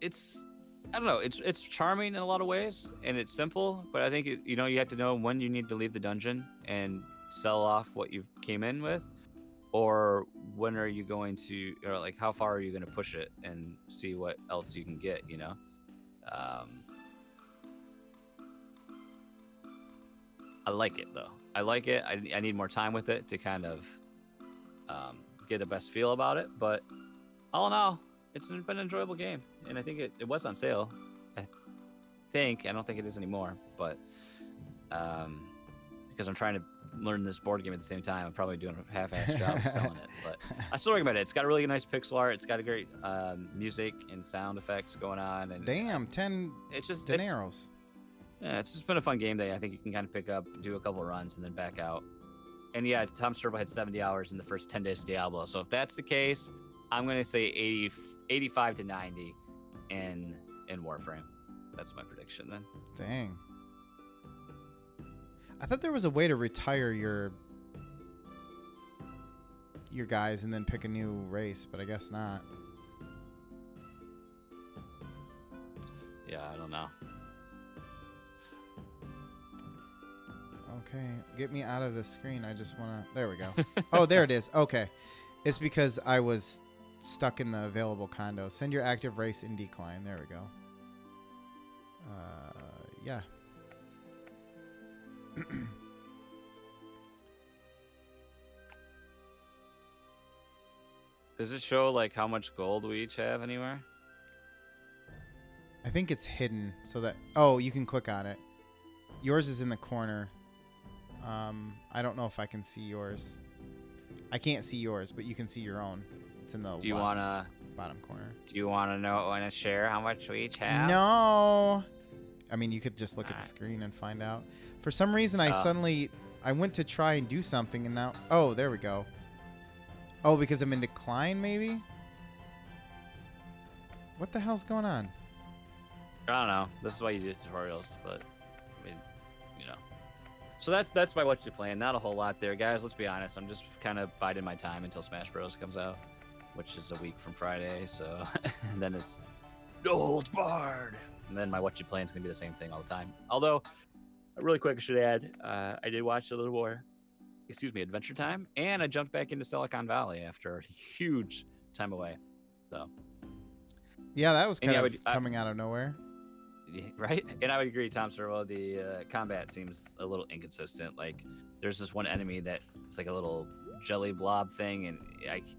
it's, I don't know, it's charming in a lot of ways, and it's simple, but I think you have to know when you need to leave the dungeon and sell off what you came in with, or when are you going to, or like how far are you going to push it and see what else you can get. I like it though. I like it. I need more time with it to kind of get the best feel about it. But all in all, it's been an enjoyable game, and I think it was on sale. I don't think it is anymore, but because I'm trying to learn this board game at the same time, I'm probably doing a half-assed job of selling it. But I still recommend it. It's got a really nice pixel art. It's got a great music and sound effects going on. And damn, 10 it's just dineros. It's just been a fun game that I think you can kind of pick up, do a couple of runs, and then back out. And yeah, Tom Servo had 70 hours in the first 10 days of Diablo. So if that's the case, I'm going to say 85 to 90 in Warframe. That's my prediction then. Dang. I thought there was a way to retire your guys and then pick a new race, but I guess not. Yeah, I don't know. Okay, get me out of the screen. I just want to... There we go. Oh, there it is. Okay. It's because I was stuck in the available condo. Send your active race in decline. There we go. Yeah. Does it show like how much gold we each have anywhere? I think it's hidden so that... Oh, you can click on it. Yours is in the corner. I don't know if I can see yours. I can't see yours, but you can see your own. It's in the Do you left wanna? bottom corner. Do you wanna share how much we each have? No. I mean, you could just look at the screen and find out. For some reason, I went to try and do something, and now... Oh, there we go. Oh, because I'm in decline, maybe? What the hell's going on? I don't know. This is why you do tutorials, but I mean, you know. So that's my what you playing. Not a whole lot there, guys. Let's be honest. I'm just kind of biding my time until Smash Bros comes out, which is a week from Friday. So and then it's no holds barred. And then my what you playing is gonna be the same thing all the time. Although, really quick, I should add, I did watch Adventure Time, and I jumped back into Silicon Valley after a huge time away. So. Yeah, that was And kind yeah, of coming out of nowhere. Right? And I would agree, Tom Servo, the combat seems a little inconsistent. Like, there's this one enemy that it's like a little jelly blob thing, and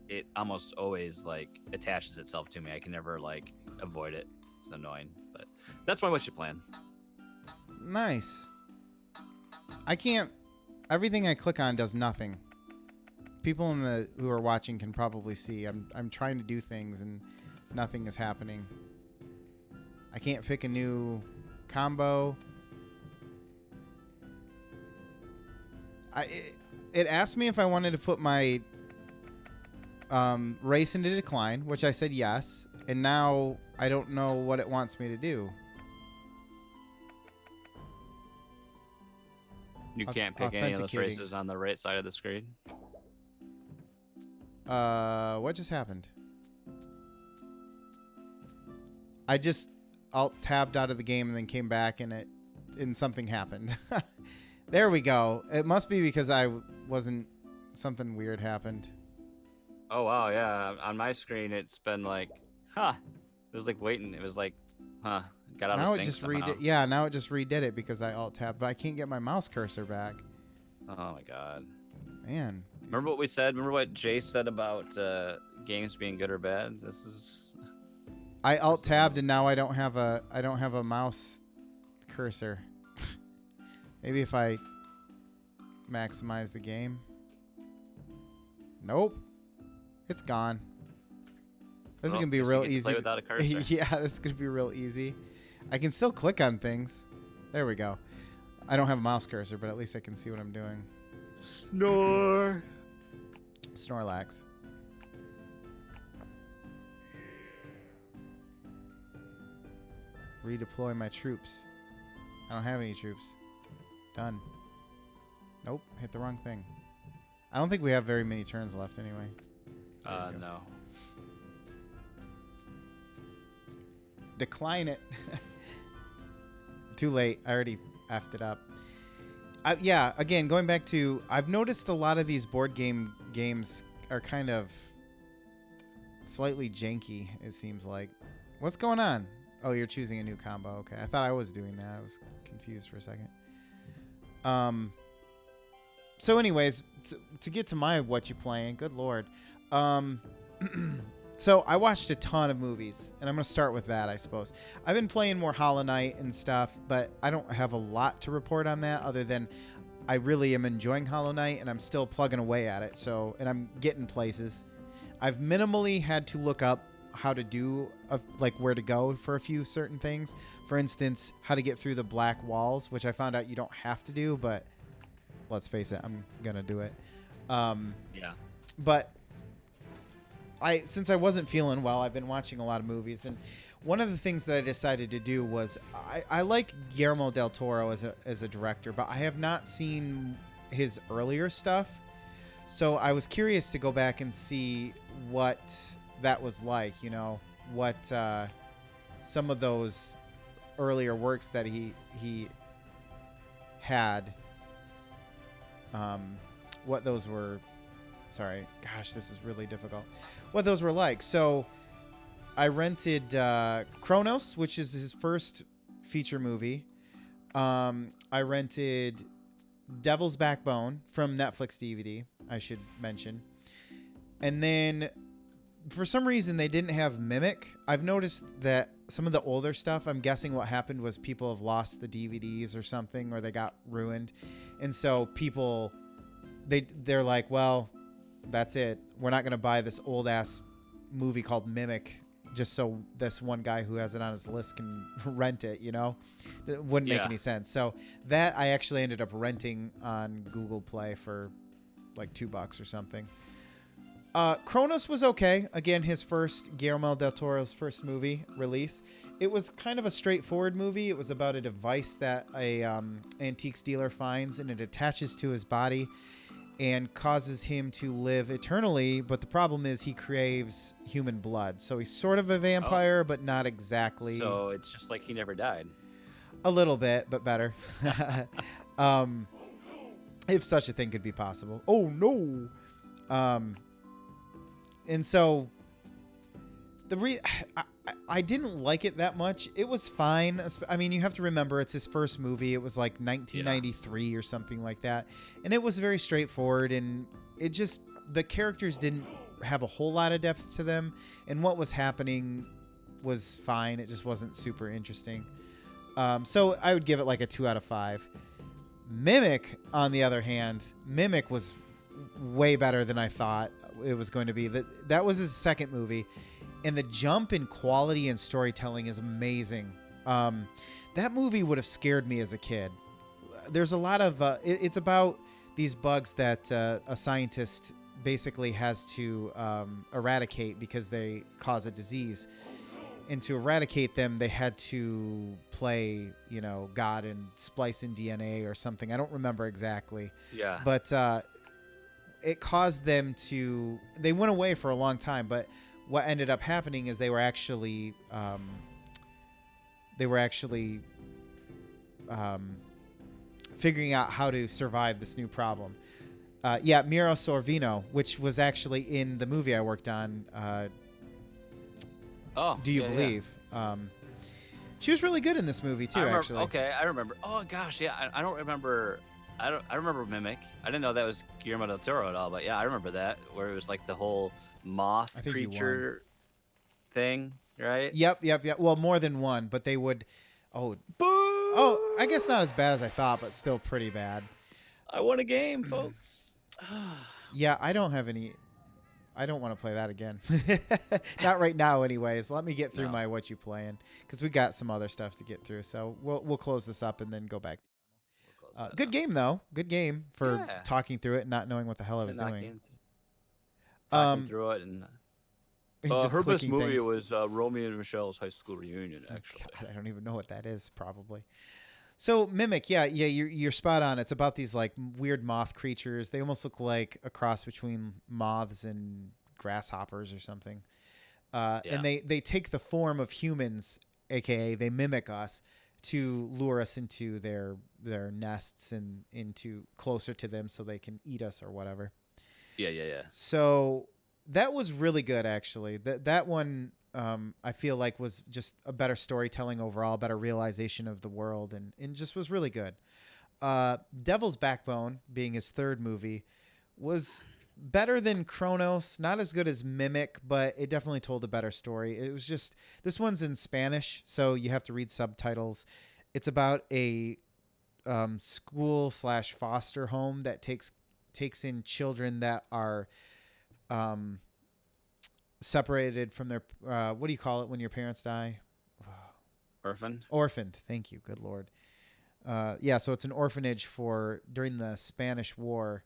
it almost always, like, attaches itself to me. I can never, like, avoid it. It's annoying. But that's my what you plan. Nice. I can't... Everything I click on does nothing. People who are watching can probably see. I'm trying to do things, and nothing is happening. I can't pick a new combo. It asked me if I wanted to put my race into decline, which I said yes. And now I don't know what it wants me to do. You can't pick any of those races on the right side of the screen? What just happened? I just alt-tabbed out of the game and then came back, and something happened. There we go. It must be because I wasn't... Something weird happened. Oh, wow, yeah. On my screen, it's been like, huh. It was like waiting. It was like, huh. Got out of sync Now it just somehow. redid. Yeah, now it just redid it because I alt-tabbed, but I can't get my mouse cursor back. Oh, my God. Man. Remember what we said? Remember what Jay said about games being good or bad? This is... I alt-tabbed and now I don't have a mouse cursor. Maybe if I maximize the game. Nope. It's gone. This is going to be real easy. Play without a cursor. Yeah, this is going to be real easy. I can still click on things. There we go. I don't have a mouse cursor, but at least I can see what I'm doing. Snore. Snorlax. Redeploy my troops. I don't have any troops. Done. Nope, hit the wrong thing. I don't think we have very many turns left anyway. No. Decline it. Too late. I already effed it up. Yeah, again, going back to... I've noticed a lot of these board games are kind of slightly janky, it seems like. What's going on? Oh, you're choosing a new combo. Okay, I thought I was doing that. I was confused for a second. So anyways, to get to my what you playing, good lord. So I watched a ton of movies, and I'm going to start with that, I suppose. I've been playing more Hollow Knight and stuff, but I don't have a lot to report on that other than I really am enjoying Hollow Knight, and I'm still plugging away at it. So, and I'm getting places. I've minimally had to look up how to do, like where to go for a few certain things. For instance, how to get through the black walls, which I found out you don't have to do, but let's face it, I'm going to do it. Yeah. But since I wasn't feeling well, I've been watching a lot of movies, and one of the things that I decided to do was I like Guillermo del Toro as a director, but I have not seen his earlier stuff. So I was curious to go back and see what that was like, you know, what some of those earlier works that he had, what those were. Sorry, gosh, this is really difficult. What those were like. So I rented Chronos, which is his first feature movie. I rented Devil's Backbone from Netflix DVD, I should mention. And then for some reason they didn't have Mimic. I've noticed that some of the older stuff, I'm guessing what happened was people have lost the DVDs or something, or they got ruined. And so people, they're like, well, that's it. We're not going to buy this old ass movie called Mimic just so this one guy who has it on his list can rent it, you know? It wouldn't make any sense. So that I actually ended up renting on Google Play for like $2 or something. Kronos was okay. Again, Guillermo del Toro's first movie release. It was kind of a straightforward movie. It was about a device that a antiques dealer finds, and it attaches to his body and causes him to live eternally. But the problem is he craves human blood. So he's sort of a vampire, but not exactly. So it's just like he never died. A little bit, but better. If such a thing could be possible. Oh, no. And so I didn't like it that much. It was fine. I mean, you have to remember it's his first movie. It was like 1993 or something like that. And it was very straightforward, and the characters didn't have a whole lot of depth to them, and what was happening was fine. It just wasn't super interesting. So I would give it like a 2 out of 5. Mimic, on the other hand, was way better than I thought it was going to be. That was his second movie, and the jump in quality and storytelling is amazing. That movie would have scared me as a kid. There's a lot of it's about these bugs that a scientist basically has to eradicate because they cause a disease. And to eradicate them, they had to play, God and splice in DNA or something. I don't remember exactly. Yeah. But it caused them to. They went away for a long time, but what ended up happening is they were actually figuring out how to survive this new problem. Mira Sorvino, which was actually in the movie I worked on. Do you believe? Yeah. She was really good in this movie too. Actually, okay, I remember. Oh gosh, yeah, I don't remember. I remember Mimic. I didn't know that was Guillermo del Toro at all, but yeah, I remember that where it was like the whole moth creature thing, right? Yep. Well, more than one, but they would. Oh, I guess not as bad as I thought, but still pretty bad. I won a game, folks. Yeah, I don't have any. I don't want to play that again. Not right now, anyways. Let me get through my what you playing, because we got some other stuff to get through. So we'll close this up and then go back. Good game though. Good game for talking through it and not knowing what the hell I was doing. Talking through it and. Her best movie was Romeo and Michelle's high school reunion. Actually, God, I don't even know what that is. Probably. So Mimic, you're spot on. It's about these like weird moth creatures. They almost look like a cross between moths and grasshoppers or something. And they take the form of humans, aka they mimic us, to lure us into their nests and into closer to them so they can eat us or whatever. Yeah. So that was really good, actually. That one. I feel like was just a better storytelling overall, better realization of the world, and just was really good. Devil's Backbone, being his third movie, was better than Kronos, not as good as Mimic, but it definitely told a better story. It was just, this one's in Spanish, so you have to read subtitles. It's about a school/foster home that takes in children that are separated from their what do you call it when your parents die? Orphaned. Thank you. Good Lord. So it's an orphanage for during the Spanish War,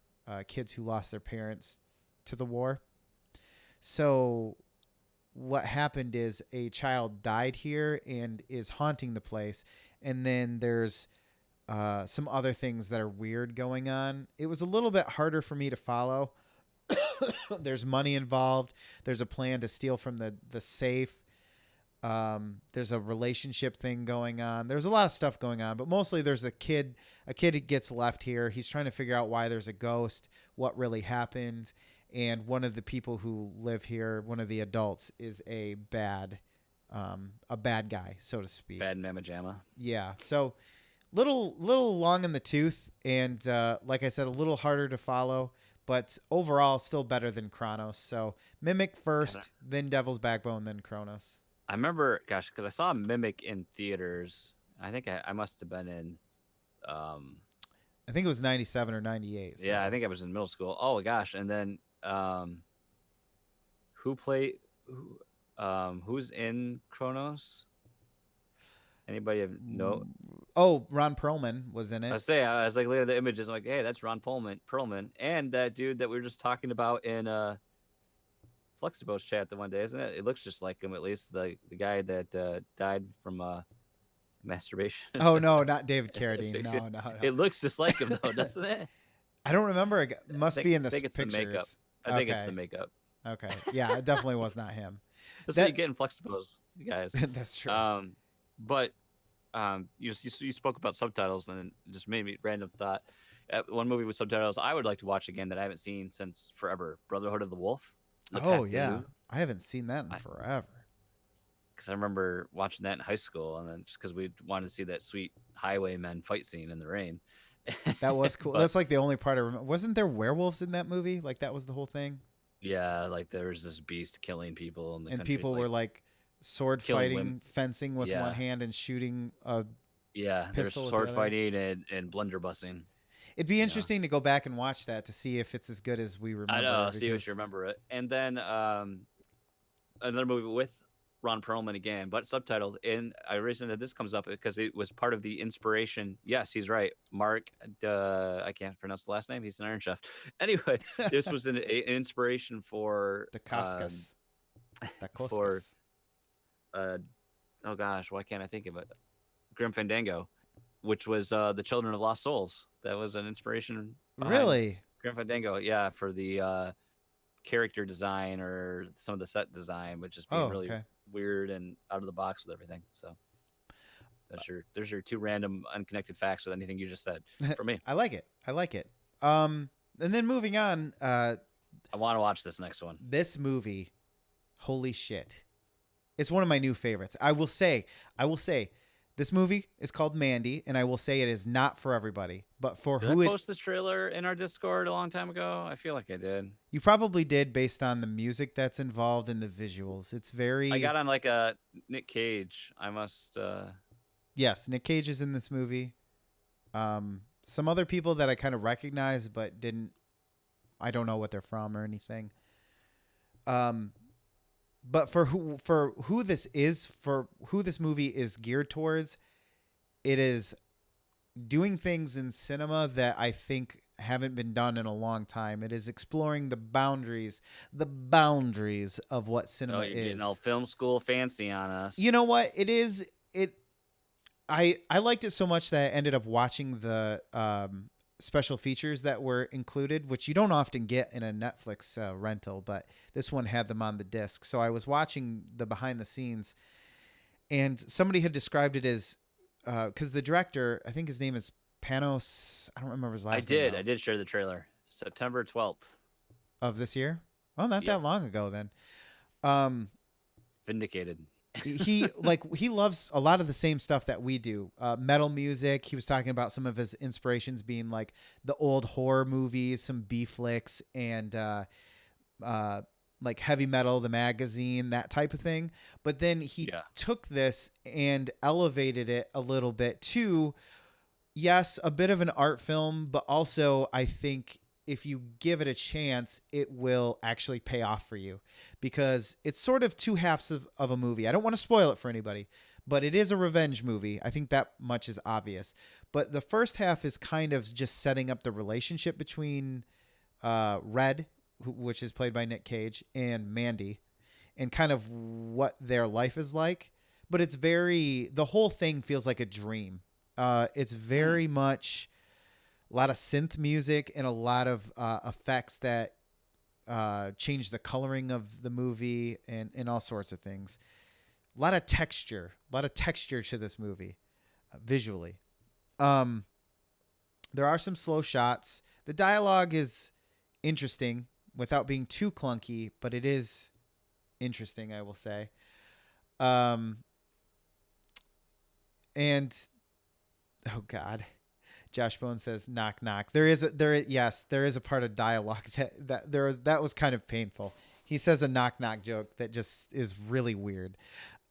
kids who lost their parents to the war. So what happened is a child died here and is haunting the place, and then there's some other things that are weird going on. It was a little bit harder for me to follow. There's money involved. There's a plan to steal from the safe. There's a relationship thing going on. There's a lot of stuff going on, but mostly there's a kid who gets left here. He's trying to figure out why there's a ghost, what really happened. And one of the people who live here, one of the adults, is a bad guy, so to speak. Bad mamma jamma. Yeah. So little long in the tooth. And, like I said, a little harder to follow. but overall still better than Chronos. So Mimic God, first, then Devil's Backbone, then Chronos. I remember, gosh, because I saw Mimic in theaters. I think I must have been in, um, I think it was 97 or 98. yeah, I So think I was in middle school. Oh gosh, and then who played who, who's in Kronos? Anybody have no? oh, Ron Perlman was in I it. say I was like looking at the images, I'm like, hey, that's Ron Perlman, and that dude that we were just talking about in Fluxtapsed chat the one day, isn't it? It looks just like him, at least the guy that died from masturbation. Oh no, not David Carradine. No, no, no. It looks just like him though, doesn't it? I don't remember. It must be in I the think it's the makeup. pictures. I think it's the Okay. makeup. Okay. Yeah, it definitely was not him. That's what That you get in Fluxtapsed, you guys. that's true. But you spoke about subtitles and it just made me random thought. One movie with subtitles I would like to watch again that I haven't seen since forever: Brotherhood of the Wolf. Le Oh Pacte yeah, Loup. I haven't seen that in I- forever. Because I remember watching that in high school, and then just because we wanted to see that sweet highwaymen fight scene in the rain. That was cool. But That's like the only part I remember. Wasn't there werewolves in that movie? Like that was the whole thing. yeah, like there was this beast killing people in the And country, people like were like sword killing fighting, women. fencing with one Yeah, hand and shooting a yeah. There's pistol with the sword other. fighting and blunderbussing. It'd be You know, interesting to go back and watch that to see if it's as good as we I remember know. See if because you remember it. And then another movie with Ron Perlman again, but subtitled. And I reason that this comes up because it was part of the inspiration. Yes, he's right. Mark, I can't pronounce the last name. He's an Iron Chef. Anyway, this was an inspiration for the Koskas. The for Koskas. uh, oh gosh, why can't I think of it? Grim Fandango, which was the Children of Lost Souls. That was an inspiration behind Really? Grim Fandango. Yeah, for the character design or some of the set design, which is being Oh, really okay. weird and out of the box with everything. So there's your two random unconnected facts with anything you just said for me. I like it. I like it. And then moving on, I want to watch this next one. this movie, holy shit. It's one of my new favorites. I will say, this movie is called Mandy, and I will say it is not for everybody, but for Did who I it post this trailer in our Discord a long time ago? I feel like I did. you probably did based on the music that's involved in the visuals. It's very I got on like a Nick Cage. I must. yes, Nick Cage is in this movie. Some other people that I kind of recognize but didn't I don't know what they're from or anything. But for who this is, for who this movie is geared towards, it is doing things in cinema that I think haven't been done in a long time. It is exploring the boundaries of what Oh, cinema you're is. getting all film school fancy on us. You know what? It is it I liked it so much that I ended up watching the special features that were included, which you don't often get in a Netflix rental, but this one had them on the disc. So I was watching the behind the scenes, and somebody had described it as because the director, I think his name is Panos. I don't remember his last name. I did share the trailer. September 12th. Of this year. Well, not Yep. that long ago then. Um, Vindicated. he he loves a lot of the same stuff that we do. Metal music. He was talking about some of his inspirations being like the old horror movies, some B flicks, and like heavy metal, the magazine, that type of thing. But then he Yeah. took this and elevated it a little bit to, yes, a bit of an art film, but also I think if you give it a chance, it will actually pay off for you because it's sort of two halves of a movie. I don't want to spoil it for anybody, but it is a revenge movie. I think that much is obvious. But the first half is kind of just setting up the relationship between Red, which is played by Nick Cage, and Mandy, and kind of what their life is like. But it's the whole thing feels like a dream. It's very much a lot of synth music and a lot of effects that change the coloring of the movie and all sorts of things. A lot of texture to this movie visually. There are some slow shots. The dialogue is interesting without being too clunky, but it is interesting, I will say. And oh God. Josh Bone says, "Knock knock." Yes, there is a part of dialogue that was kind of painful. He says a knock knock joke that just is really weird.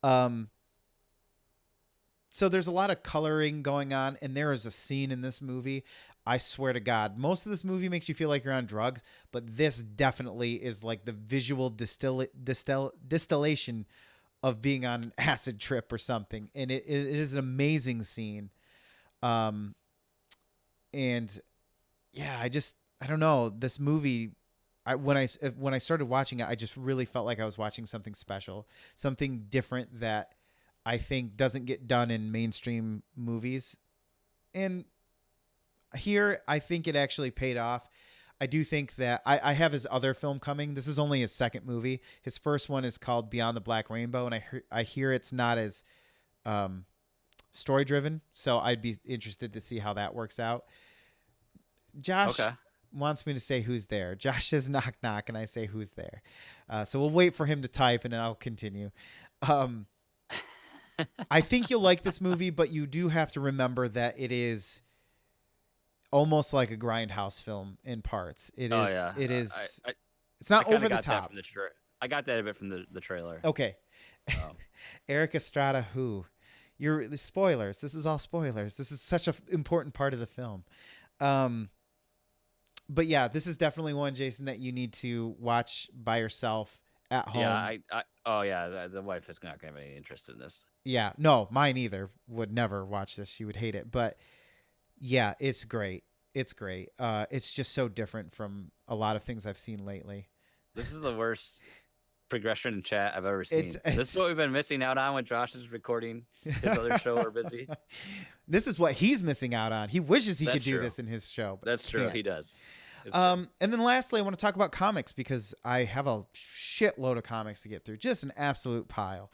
Um, so there's a lot of coloring going on, and there is a scene in this movie. I swear to God, most of this movie makes you feel like you're on drugs, but this definitely is like the visual distillation of being on an acid trip or something, and it is an amazing scene. Um, and yeah, I don't know, this movie. When I started watching it, I just really felt like I was watching something special, something different that I think doesn't get done in mainstream movies. And here, I think it actually paid off. I do think that I have his other film coming. This is only his second movie. His first one is called Beyond the Black Rainbow, and I hear it's not as story driven. So I'd be interested to see how that works out. Josh Okay. wants me to say who's there. Josh says knock knock, and I say who's there. So we'll wait for him to type, and then I'll continue. I think you'll like this movie, but you do have to remember that it is almost like a grindhouse film in parts. It is. Oh yeah. It is. I It's not kinda over the got that top. from the I got that a bit from the trailer. Okay. Um, Eric Estrada, who? You're the spoilers. This is all spoilers. This is such an important part of the film. But yeah, this is definitely one, Jason, that you need to watch by yourself at home. yeah. Oh yeah. The wife is not going to have any interest in this. Yeah, no, mine either would never watch this. She would hate it. But yeah, it's great. It's great. It's just so different from a lot of things I've seen lately. This is the worst progression in chat I've ever seen. This is what we've been missing out on when Josh is recording his other show or busy. This is what he's missing out on. He wishes he That's could do true. this in his show. But That's true. can't. He does. And then lastly, I want to talk about comics because I have a shitload of comics to get through. Just an absolute pile.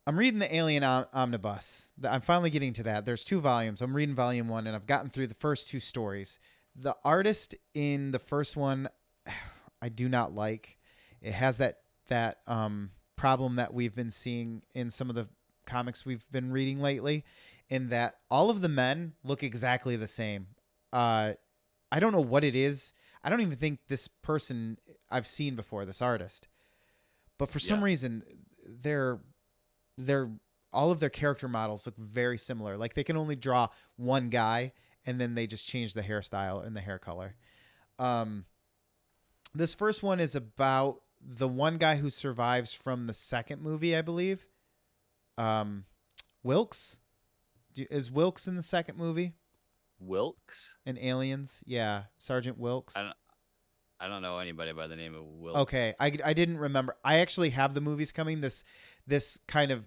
I'm reading the Alien Omnibus. I'm finally getting to that. There's 2 volumes. I'm reading volume 1, and I've gotten through the first 2 stories. The artist in the first one, I do not like. It has that problem that we've been seeing in some of the comics we've been reading lately, in that all of the men look exactly the same. I don't know what it is. I don't even think this person I've seen before, this artist. But for some reason, they're all of their character models look very similar. Like they can only draw one guy, and then they just change the hairstyle and the hair color. This first one is about the one guy who survives from the second movie, I believe. Wilkes? Is Wilkes in the second movie? Wilkes? In Aliens? Yeah, Sergeant Wilkes. I don't know anybody by the name of Wilkes. Okay, I didn't remember. I actually have the movies coming. This kind of,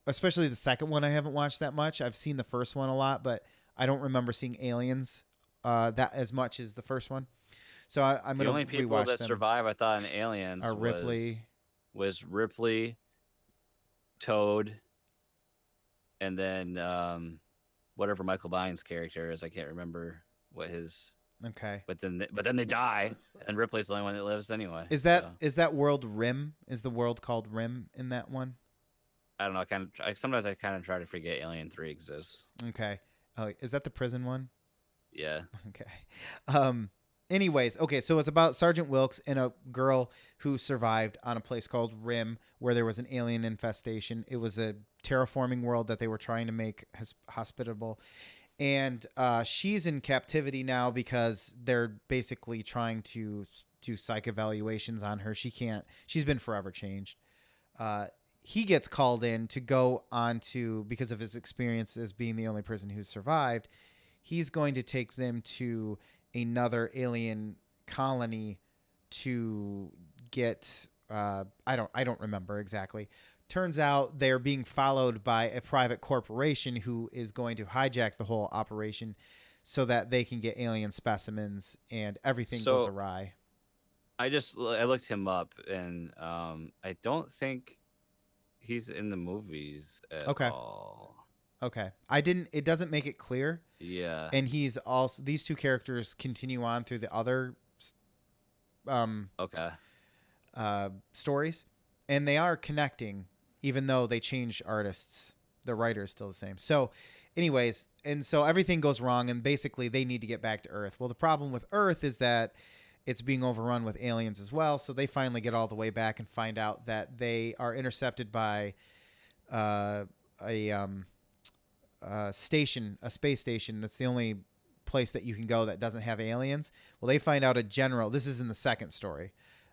especially the second one, I haven't watched that much. I've seen the first one a lot, but I don't remember seeing Aliens that as much as the first one. So I'm the gonna only people rewatch that them. survive, I thought, in Aliens Are Ripley. was Ripley, Toad, and then whatever Michael Biehn's character is. I can't remember what his. Okay. But then they die, and Ripley's the only one that lives anyway. Is that world Rim? Is the world called Rim in that one? I don't know. Sometimes I kind of try to forget Alien 3 exists. Okay. Oh, is that the prison one? Yeah. Okay. Anyways, okay, so it's about Sergeant Wilkes and a girl who survived on a place called Rim, where there was an alien infestation. It was a terraforming world that they were trying to make hospitable. And she's in captivity now because they're basically trying to do psych evaluations on her. She's been forever changed. He gets called in to go on to, because of his experience as being the only person who survived, he's going to take them to another alien colony to get, I don't remember exactly. Turns out they're being followed by a private corporation who is going to hijack the whole operation so that they can get alien specimens, and everything goes awry. I looked him up, and I don't think he's in the movies at all. Okay. It doesn't make it clear. Yeah. And he's also, these two characters continue on through the other stories, and they are connecting even though they change artists. The writer is still the same. So, anyways, and so everything goes wrong, and basically they need to get back to Earth. Well, the problem with Earth is that it's being overrun with aliens as well. So they finally get all the way back and find out that they are intercepted by uh, a station, a space station. That's the only place that you can go that doesn't have aliens. Well, they find out a general. This is in the second story.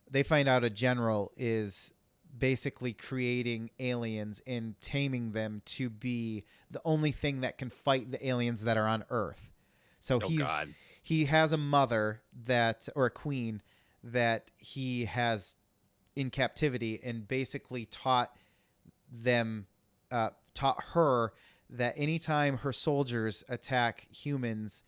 They find out a general is basically creating aliens and taming them to be the only thing that can fight the aliens that are on Earth. So God. he has a mother that, or a queen that he has in captivity, and basically taught her that anytime her soldiers attack humans,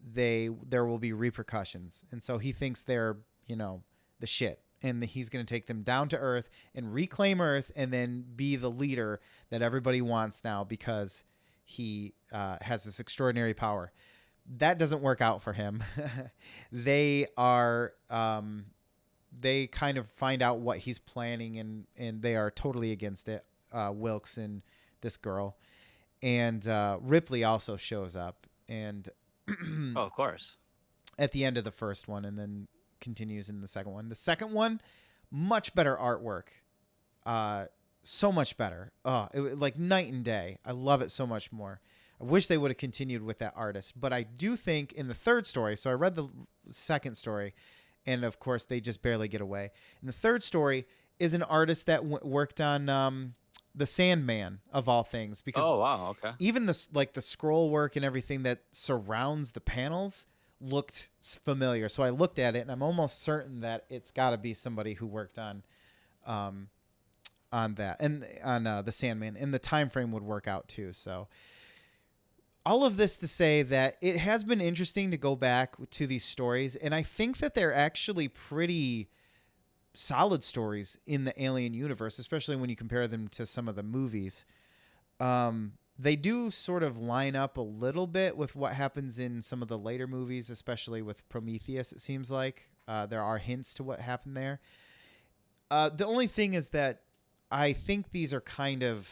there will be repercussions. And so he thinks they're, the shit. And he's going to take them down to Earth and reclaim Earth, and then be the leader that everybody wants now because he has this extraordinary power. That doesn't work out for him. They kind of find out what he's planning, and they are totally against it. Wilkes and this girl. And Ripley also shows up, and Oh, of course. at the end of the first one, and then continues in the second one. The second one, much better artwork. So much better. Like night and day. I love it so much more. I wish they would have continued with that artist, but I do think in the third story, so I read the second story, and of course they just barely get away. In the third story is an artist that worked on the Sandman, of all things, because Oh, wow. Okay. even the scroll work and everything that surrounds the panels looked familiar. So I looked at it, and I'm almost certain that it's got to be somebody who worked on that, and on the Sandman, and the time frame would work out too. So all of this to say that it has been interesting to go back to these stories, and I think that they're actually pretty solid stories in the Alien universe, especially when you compare them to some of the movies. They do sort of line up a little bit with what happens in some of the later movies, especially with Prometheus, it seems like. There are hints to what happened there. The only thing is that I think these are kind of...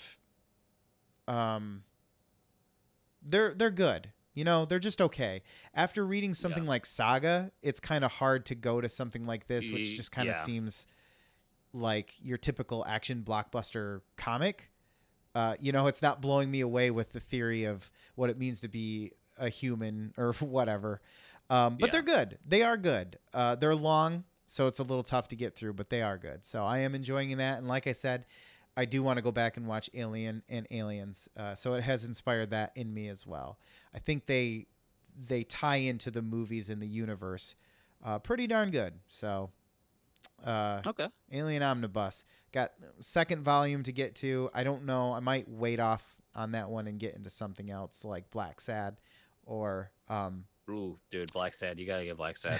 They're good. They're just okay. After reading something like Saga, it's kind of hard to go to something like this, which just kind of seems like your typical action blockbuster comic. It's not blowing me away with the theory of what it means to be a human or whatever. But they're good. They are good. They're long, so it's a little tough to get through, but they are good. So I am enjoying that. And like I said, I do want to go back and watch Alien and Aliens. So it has inspired that in me as well. I think they tie into the movies in the universe pretty darn good. So Okay. Alien Omnibus. Got second volume to get to. I don't know. I might wait off on that one and get into something else like Black Sad or... Ooh, dude, Black Sad. You got to get Black Sad.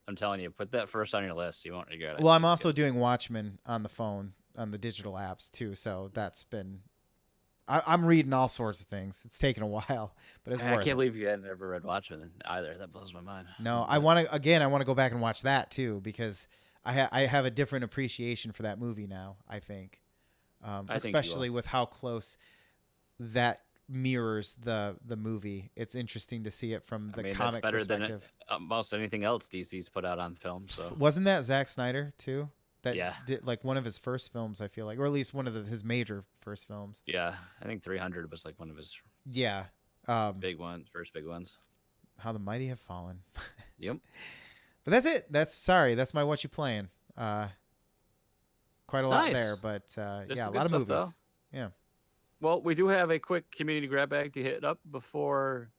I'm telling you, put that first on your list. You won't regret it. Well, I'm also doing Watchmen on the phone, on the digital apps too. So that's been... I'm reading all sorts of things. It's taken a while, but it's worth it. I can't believe you hadn't ever read Watchmen either. That blows my mind. No, I want to go back and watch that too, because I have a different appreciation for that movie now, I think. Especially with how close that mirrors the movie. It's interesting to see it from the comic that's better perspective. Than most anything else DC's put out on film. So wasn't that Zack Snyder too? That Yeah. did like one of his first films, I feel like, or at least one of his major first films. yeah, I think 300 was like one of his Yeah. first big ones. How the Mighty Have Fallen. Yep. But that's it. That's my What You Playing. Quite a lot Nice. there, but some yeah, a good lot of stuff, movies. though. Yeah. Well, we do have a quick community grab bag to hit up before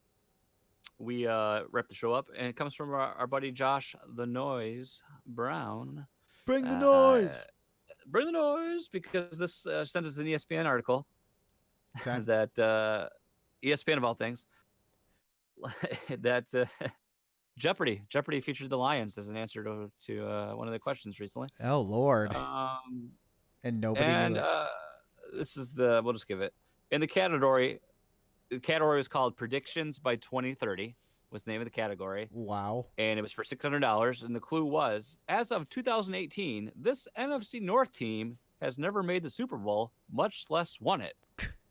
we wrap the show up, and it comes from our buddy Josh the Noise Brown. Bring the noise. Bring the noise, because this sent us an ESPN article Okay. that ESPN of all things that Jeopardy featured the Lions as an answer to one of the questions recently. Oh Lord. And nobody knew it. This is we'll just give it in the category. The category was called Predictions by 2030. Was the name of the category. Wow. And it was for $600. And the clue was, as of 2018, this NFC North team has never made the Super Bowl, much less won it.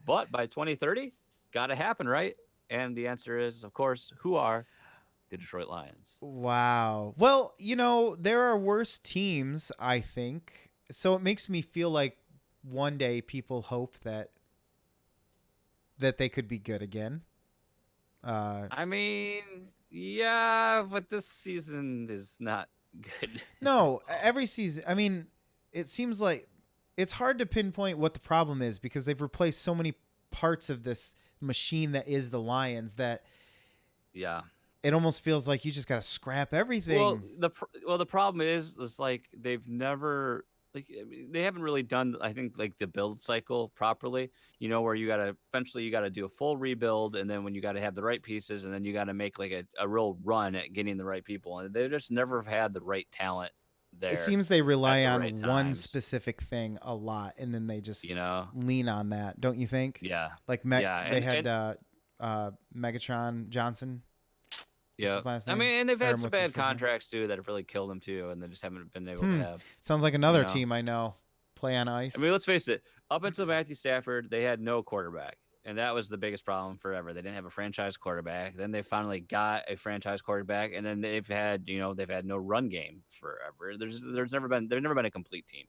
But by 2030, got to happen, right? And the answer is, of course, who are the Detroit Lions? Wow. Well, there are worse teams, I think. So it makes me feel like one day people hope that they could be good again. Uh I mean, yeah, but this season is not good. no, every season. I mean, it seems like it's hard to pinpoint what the problem is because they've replaced so many parts of this machine that is the Lions that Yeah. it almost feels like you just got to scrap everything. The problem is like they've never like I mean, they haven't really done I think like the build cycle properly. Where you gotta eventually you gotta do a full rebuild, and then when you gotta have the right pieces, and then you gotta make like a real run at getting the right people, and they just never have had the right talent It there seems they at rely the right on one times. specific thing a lot, and then they just You know? lean on that. Don't you think? Yeah, Like yeah, they had and Megatron Johnson. What's yeah. his last I name? mean, and they've had Or some what's his bad first name? contracts too that have really killed them too, and they just haven't been able to Hmm. have. Sounds like You another know, team I know. Play on I ice. mean, let's face it. Up until Matthew Stafford, they had no quarterback, and that was the biggest problem forever. They didn't have a franchise quarterback. Then they finally got a franchise quarterback, and then they've had no run game forever. They've never been a complete team.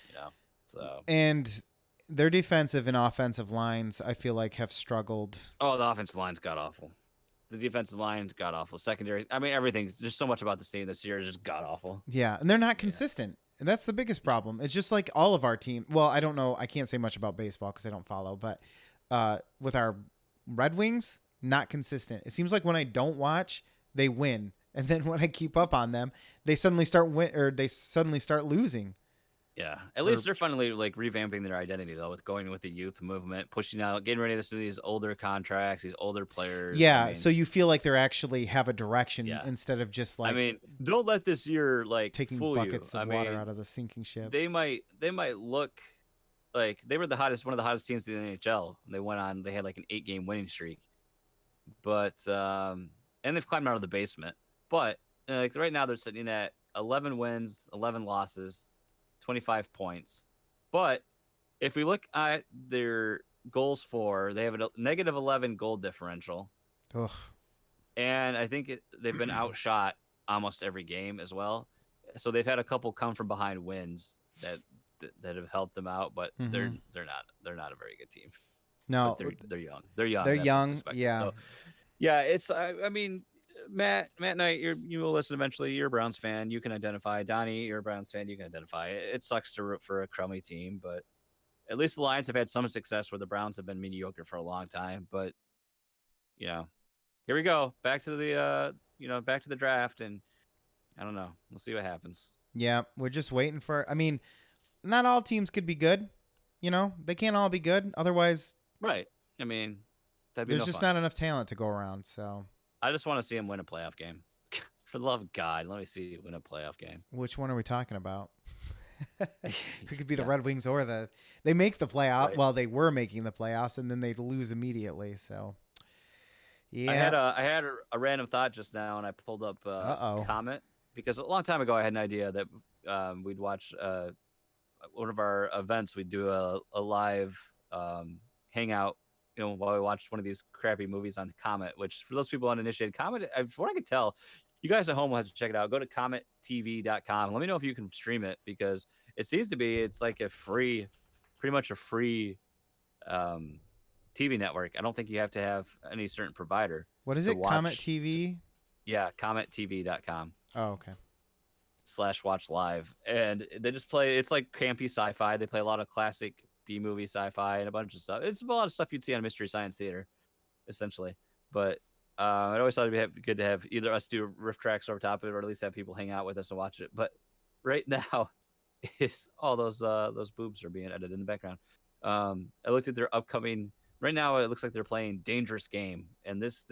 You know, so And their defensive and offensive lines, I feel like, have struggled. the offensive line's got awful. The defensive line's got awful. Secondary, I mean, everything's just so much about this team this year is just god awful. Yeah, and they're not Yeah, consistent. And that's the biggest problem. It's just like all of our team. Well, I don't know. I can't say much about baseball because I don't follow. But with our Red Wings, not consistent. It seems like when I don't watch, they win, and then when I keep up on them, they suddenly start losing. yeah. At Or least they're finally like revamping their identity though, with going with the youth movement, pushing out, getting ready to do these older contracts, these older players. I yeah, mean, so you feel like they're actually have a direction yeah. instead of just I like mean, don't let this year like taking fool you. buckets I of water mean, out of the sinking ship. they might look like they were one of the hottest teams in the NHL. They had like an 8-game winning streak, but and they've climbed out of the basement. But like right now they're sitting at 11 wins, 11 losses, 25 points. But if we look at their goals for, they have a negative 11 goal differential, Ugh. and I think they've been outshot almost every game as well. So they've had a couple come from behind wins that have helped them out, but Mm-hmm. they're not a very good team. But No, they're young. They're young. they're That's what's young. expected. Yeah. So yeah, I mean, Matt Knight, you will listen eventually. You're a Browns fan. You can identify. Donnie, you're a Browns fan. You can identify. It sucks to root for a crummy team, but at least the Lions have had some success where the Browns have been mediocre for a long time. But you know, here we go. Back to the back to the draft, and I don't know. We'll see what happens. Yeah, we're just waiting for. I mean, not all teams could be good. They can't all be good. Otherwise, Right. I mean, that'd be there's no just fun. not enough talent to go around. So, I just want to see him win a playoff game. For the love of God, let me see you win a playoff game. which one are we talking about? It could be the Yeah, Red Wings or they make the playoff. right. Well, they were making the playoffs and then they lose immediately. So, I yeah. had a random thought just now, and I pulled up Uh-oh. Comet because a long time ago I had an idea that we'd watch one of our events. We'd do a live hangout, while we watched one of these crappy movies on Comet. Which for those people uninitiated, Comet, from what I could tell, you guys at home will have to check it out. Go to comettv.com. Let me know if you can stream it because it seems to be it's like pretty much a free um, TV network. I don't think you have to have any certain provider What is to it? Comet watch. TV? Yeah, comettv.com Oh, okay. /watch live, and they just play. It's like campy sci-fi. They play a lot of classic B-movie sci-fi and a bunch of stuff. It's a lot of stuff you'd see on Mystery Science Theater, essentially. But I always thought it'd be good to have either us do riff tracks over top of it, or at least have people hang out with us and watch it. But right now, is all those boobs are being edited in the background. I looked at their upcoming. Right now, it looks like they're playing Dangerous Game, and this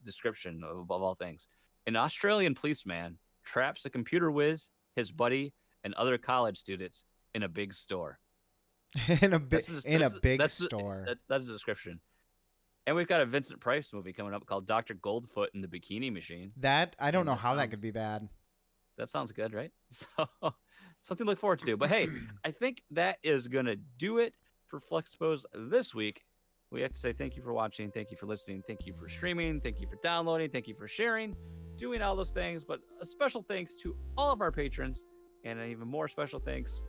description above all things: an Australian policeman traps a computer whiz, his buddy, and other college students in a big store. in a big That's store. that's the description. And we've got a Vincent Price movie coming up called Dr. Goldfoot and the Bikini Machine. That I don't And know how that could be bad. that sounds good, right? So something to look forward to. But hey, I think that is gonna do it for Fluxtapsed this week. We have to say thank you for watching, thank you for listening, thank you for streaming, thank you for downloading, thank you for sharing, doing all those things. But a special thanks to all of our patrons, and an even more special thanks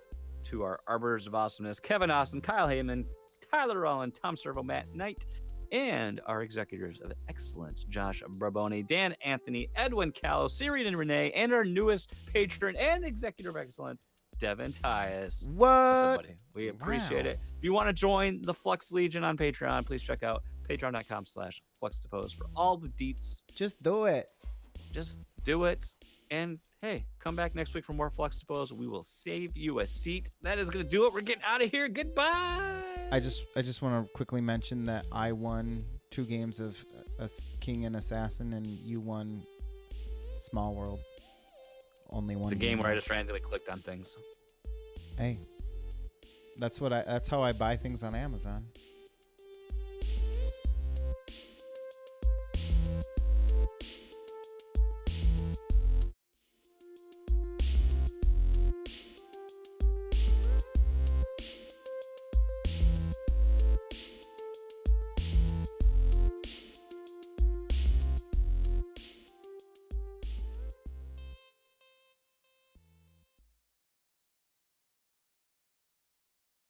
to our Arbiters of Awesomeness, Kevin Austin, Kyle Heyman, Tyler Rowan, Tom Servo, Matt Knight, and our executors of excellence, Josh Braboni, Dan Anthony, Edwin Callow, Syrian and Renee, and our newest patron and executor of excellence, Devin Tyus. What? Buddy? We appreciate Wow. it. If you want to join the Flux Legion on Patreon, please check out patreon.com/Fluxtapsed for all the deets. Just do it. Just do it. And hey, come back next week for more Fluxtapsed. We will save you a seat. That is going to do it. We're getting out of here. Goodbye. I just want to quickly mention that I won 2 games of King and Assassin, and you won Small World. Only one. The game where I just randomly clicked on things. Hey, that's how I buy things on Amazon.